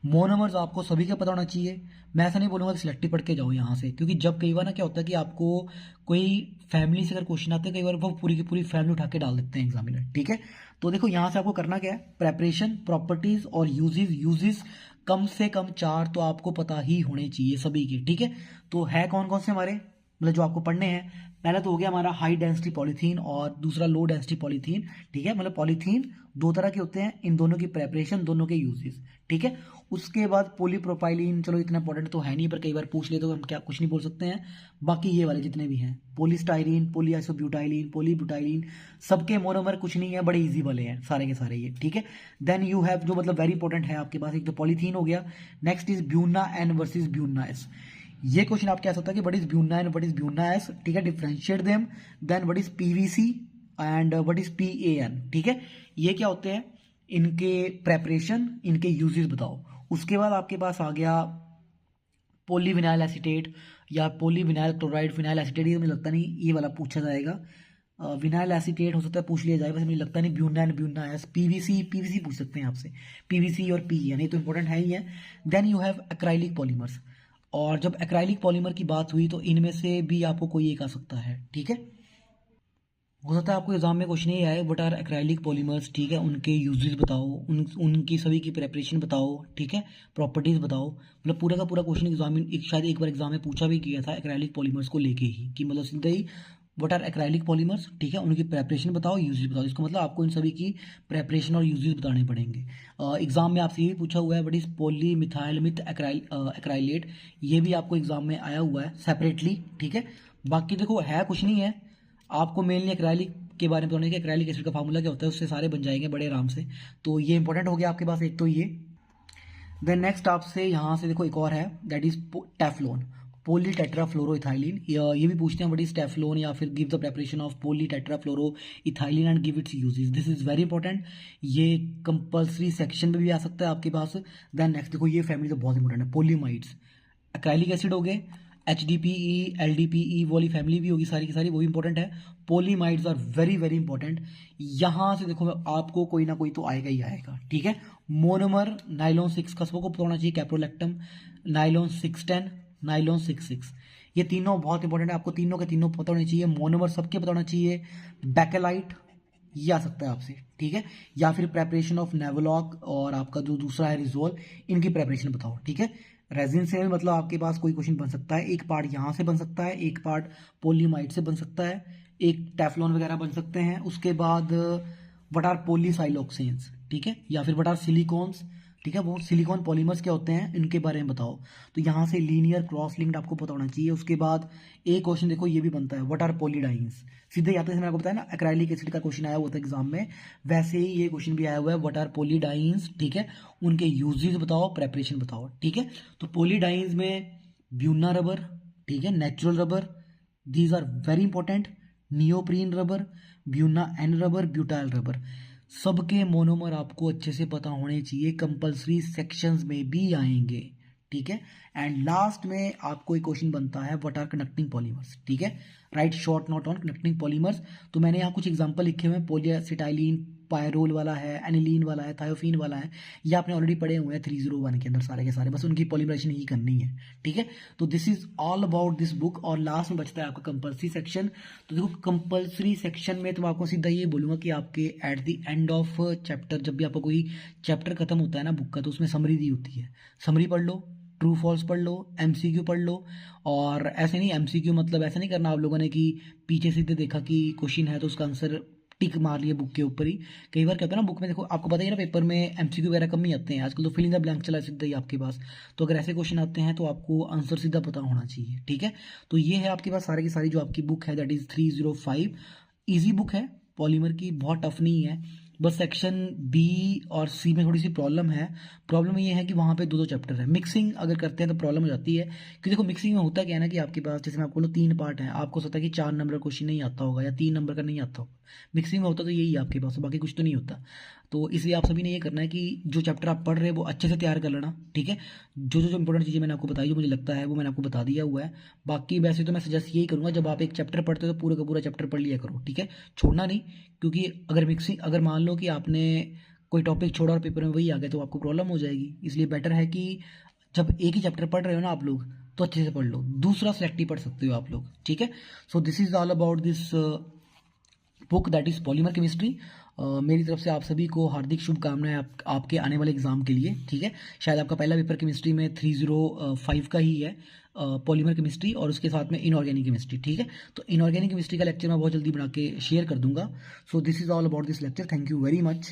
मोनोमर्स आपको सभी का पता होना चाहिए। मैं ऐसा नहीं बोलूँगा कि सिलेक्टिव पढ़ के जाओ यहाँ से, क्योंकि जब कई बार ना क्या होता है कि आपको कोई फैमिली से अगर क्वेश्चन आते हैं, कई बार वो पूरी की पूरी फैमिली उठा के डाल देते हैं एग्जामिनर, ठीक है। तो देखो यहाँ से आपको करना क्या है, प्रेपरेशन, प्रॉपर्टीज और यूजेस कम से कम 4 तो आपको पता ही होने चाहिए सभी के, ठीक है। तो है कौन कौन से हमारे, मतलब जो आपको पढ़ने हैं, पहला तो हो गया हमारा हाई डेंसिटी पॉलीथीन और दूसरा लो डेंसिटी पॉलीथीन, ठीक है। मतलब पॉलीथीन 2 तरह के होते हैं, इन दोनों की प्रेपरेशन, दोनों के यूजेस, ठीक है। उसके बाद पॉलीप्रोपाइलीन, चलो इतना इंपॉर्टेंट तो है नहीं, पर कई बार पूछ ले तो हम क्या कुछ नहीं बोल सकते हैं। बाकी ये वाले जितने भी हैं, पॉलीस्टाइरीन, पॉलीआइसोब्यूटाइलीन, पॉलीब्यूटाइलीन, सबके मोनोमर कुछ नहीं है, बड़े ईजी वाले हैं सारे के सारे ये, ठीक है। देन यू हैव जो मतलब वेरी इंपॉर्टेंट है आपके पास, एक तो पॉलीथीन हो गया, next is Buna N versus Buna S. ये क्वेश्चन आप कह सकते हैं कि what is Buna and what is Buna S, ठीक है, differentiate them. Then what is PVC and what is PAN, ठीक है, ये क्या होते हैं, इनके प्रेपरेशन, इनके यूजेस बताओ। उसके बाद आपके पास आ गया पॉलीविनाइल एसीटेट या पॉलीविनाइल क्लोराइड, फिनाइल एसीटेट, ये मुझे लगता नहीं ये वाला पूछा जाएगा। विनाइल एसीटेट हो सकता है पूछ लिया जाए, वैसे मुझे लगता नहीं Buena and Buena S. PVC पूछ सकते हैं आपसे, पीवीसी और पीएन, ये तो इंपॉर्टेंट है ही है। Then you have acrylic polymers, और जब एक्राइलिक पॉलीमर की बात हुई तो इनमें से भी आपको कोई एक आ सकता है, ठीक है। हो सकता है आपको एग्जाम में क्वेश्चन ये आए, व्हाट आर एक्राइलिक पॉलीमर्स, ठीक है, उनके यूजेस बताओ, उनकी सभी की प्रेपरेशन बताओ, ठीक है, प्रॉपर्टीज बताओ। मतलब पूरा का पूरा क्वेश्चन एग्जाम शायद एक बार एग्जाम में पूछा भी गया था एक्राइलिक पॉलीमर्स को लेके ही, कि मतलब सीधे ही व्हाट आर एक्राइलिक पॉलीमर्स, ठीक है, उनकी प्रेपरेशन बताओ, यूजेस बताओ। इसका मतलब आपको इन सभी की प्रेपरेशन और यूजेस बताने पड़ेंगे। एग्जाम में आपसे ये भी पूछा हुआ है, what is poly methyl myth acrylate, ये भी आपको एग्जाम में आया हुआ है सेपरेटली, ठीक है। बाकी देखो है कुछ नहीं है, आपको मेनली एक्राइलिक के बारे में बताने कि एक्राइलिक एसिड का फार्मूला क्या होता है, उससे सारे बन जाएंगे बड़े आराम से। तो ये इंपॉर्टेंट हो गया आपके पास एक तो ये। देन नेक्स्ट आपसे यहाँ से देखो एक और है, that is Teflon, polytetrafluoroethylene. ये भी पूछते हैं व्हाट इज टेफ्लॉन, या फिर give the preparation of polytetrafluoroethylene and give its uses, this is very important, ये कंपल्सरी सेक्शन में भी आ सकता है आपके पास। देन नेक्स्ट देखो ये फैमिली तो बहुत इंपॉर्टेंट है, पोलीमाइड्स, एक्राइलिक एसिड हो गए, HDPE, LDPE वाली फैमिली भी होगी सारी की सारी, वो भी इंपॉर्टेंट है। पॉलीमाइड्स आर वेरी वेरी इंपॉर्टेंट। यहाँ से देखो आपको कोई ना कोई तो आएगा ही आएगा, ठीक है। मोनोमर नाइलॉन 6 का सबको पता होना चाहिए, कैप्रोलैक्टम, नाइलॉन 610, नाइलॉन 66, ये तीनों बहुत इंपॉर्टेंट है, आपको तीनों के तीनों पता होने चाहिए। मोनोमर सबके पता होना चाहिए। बैकेलाइट ये आ सकता है आपसे, ठीक है, या फिर प्रेपरेशन ऑफ नेवलॉक, और आपका जो दूसरा है रिजोल, इनकी प्रेपरेशन बताओ, ठीक है। रेजिन से मतलब आपके पास कोई क्वेश्चन बन सकता है, एक पार्ट यहाँ से बन सकता है, एक पार्ट पॉलीमाइड से बन सकता है, एक टेफ्लॉन वगैरह बन सकते हैं। उसके बाद व्हाट आर पॉलीसाइलोक्सेन्स, ठीक है, या फिर व्हाट आर सिलिकॉन्स, ठीक है, वो सिलिकॉन पॉलीमर्स क्या होते हैं इनके बारे में बताओ। तो यहाँ से लीनियर क्रॉस लिंक्ड आपको पता होना चाहिए। उसके बाद एक क्वेश्चन देखो ये भी बनता है, व्हाट आर पॉलीडाइंस। सीधे यहाँ पे मैंने आपको बताया ना एक्राइलिक एसिड का क्वेश्चन आया हुआ था एग्जाम में, वैसे ही ये क्वेश्चन भी आया हुआ है, व्हाट आर पॉलीडाइंस। ठीक है, उनके यूजेस बताओ, प्रेपरेशन बताओ। ठीक है, तो पॉलीडाइंस में ब्यूना रबर, ठीक है, natural rubber, these are very important, neoprene rubber, Buna N rubber, butyl rubber, सबके मोनोमर आपको अच्छे से पता होने चाहिए, कंपलसरी सेक्शंस में भी आएंगे। ठीक है, एंड लास्ट में आपको एक क्वेश्चन बनता है, व्हाट आर कंडक्टिंग पॉलीमर्स। ठीक है, right short note on conducting polymers. तो मैंने यहाँ कुछ एग्जांपल लिखे हुए हैं, पॉलीएसिटाइलिन, पायरोल वाला है, एनिलीन वाला है, थायोफीन वाला है, ये आपने ऑलरेडी पढ़े हुए हैं 301 के अंदर सारे के सारे, बस उनकी पॉलीमराइजेशन ही करनी है। ठीक है, तो this is all about this book. और लास्ट में बचता है आपका कंपलसरी सेक्शन। तो देखो कंपलसरी सेक्शन में तो आपको सीधा ये बोलूंगा कि आपके at the end of chapter, जब भी आपका कोई चैप्टर खत्म होता है ना बुक का, तो उसमें समरी दी होती है, समरी पढ़ लो, ट्रू फॉल्स पढ़ लो, एमसीक्यू पढ़ लो। और ऐसे नहीं एमसीक्यू मतलब ऐसे नहीं करना आप लोगों ने कि पीछे सीधे देखा कि क्वेश्चन है तो उसका आंसर टिक मार लिया बुक के ऊपर ही। कई बार क्या होता है ना बुक में, देखो आपको पता ही है ना पेपर में एमसीक्यू वगैरह कम ही आते हैं आजकल, तो फिल इन द ब्लैंक चला सीधा ही आपके पास। तो अगर ऐसे क्वेश्चन आते हैं तो आपको आंसर सीधा पता होना चाहिए। ठीक है, तो ये है आपके पास सारी की सारी जो आपकी बुक है, दैट इज 305। ईजी बुक है पॉलीमर की, बहुत टफ नहीं है। बस सेक्शन बी और सी में थोड़ी सी प्रॉब्लम है। प्रॉब्लम ये है कि वहाँ पे दो दो चैप्टर है, मिक्सिंग अगर करते हैं तो प्रॉब्लम हो जाती है। क्योंकि देखो मिक्सिंग में होता क्या है ना कि आपके पास, जैसे मैं आपको बोलूँ 3 पार्ट है, आपको सोचता है कि 4 नंबर का क्वेश्चन नहीं आता होगा या 3 नंबर का नहीं आता होगा, मिक्सिंग में होता तो यही है आपके पास, बाकी कुछ तो नहीं होता। तो इसलिए आप सभी ने ये करना है कि जो चैप्टर आप पढ़ रहे हैं वो अच्छे से तैयार कर लेना। ठीक है, जो जो इंपॉर्टेंट चीज़ें मैंने आपको बताई, जो मुझे लगता है वो मैंने आपको बता दिया हुआ है। बाकी वैसे तो मैं सजेस्ट यही करूँगा, जब आप एक चैप्टर पढ़ते हो तो पूरा का पूरा चैप्टर पढ़ लिया करो। ठीक है, छोड़ना नहीं, क्योंकि अगर मिक्सिंग, अगर मान लो कि आपने कोई टॉपिक छोड़ा और पेपर में वही आ गया तो आपको प्रॉब्लम हो जाएगी। इसलिए बेटर है कि जब एक ही चैप्टर पढ़ रहे हो ना आप लोग, तो अच्छे से पढ़ लो, दूसरा सेलेक्टिव पढ़ सकते हो आप लोग। ठीक है, so this is all about this book that is polymer chemistry. मेरी तरफ से आप सभी को हार्दिक शुभकामनाएं आपके आने वाले एग्जाम के लिए। ठीक है, शायद आपका पहला पेपर केमिस्ट्री में 305 का ही है, पॉलीमर केमिस्ट्री, और उसके साथ में इनऑर्गेनिक केमिस्ट्री। ठीक है, तो इनऑर्गेनिक केमिस्ट्री का लेक्चर मैं बहुत जल्दी बना के शेयर कर दूंगा। So this is all about this lecture, thank you very much.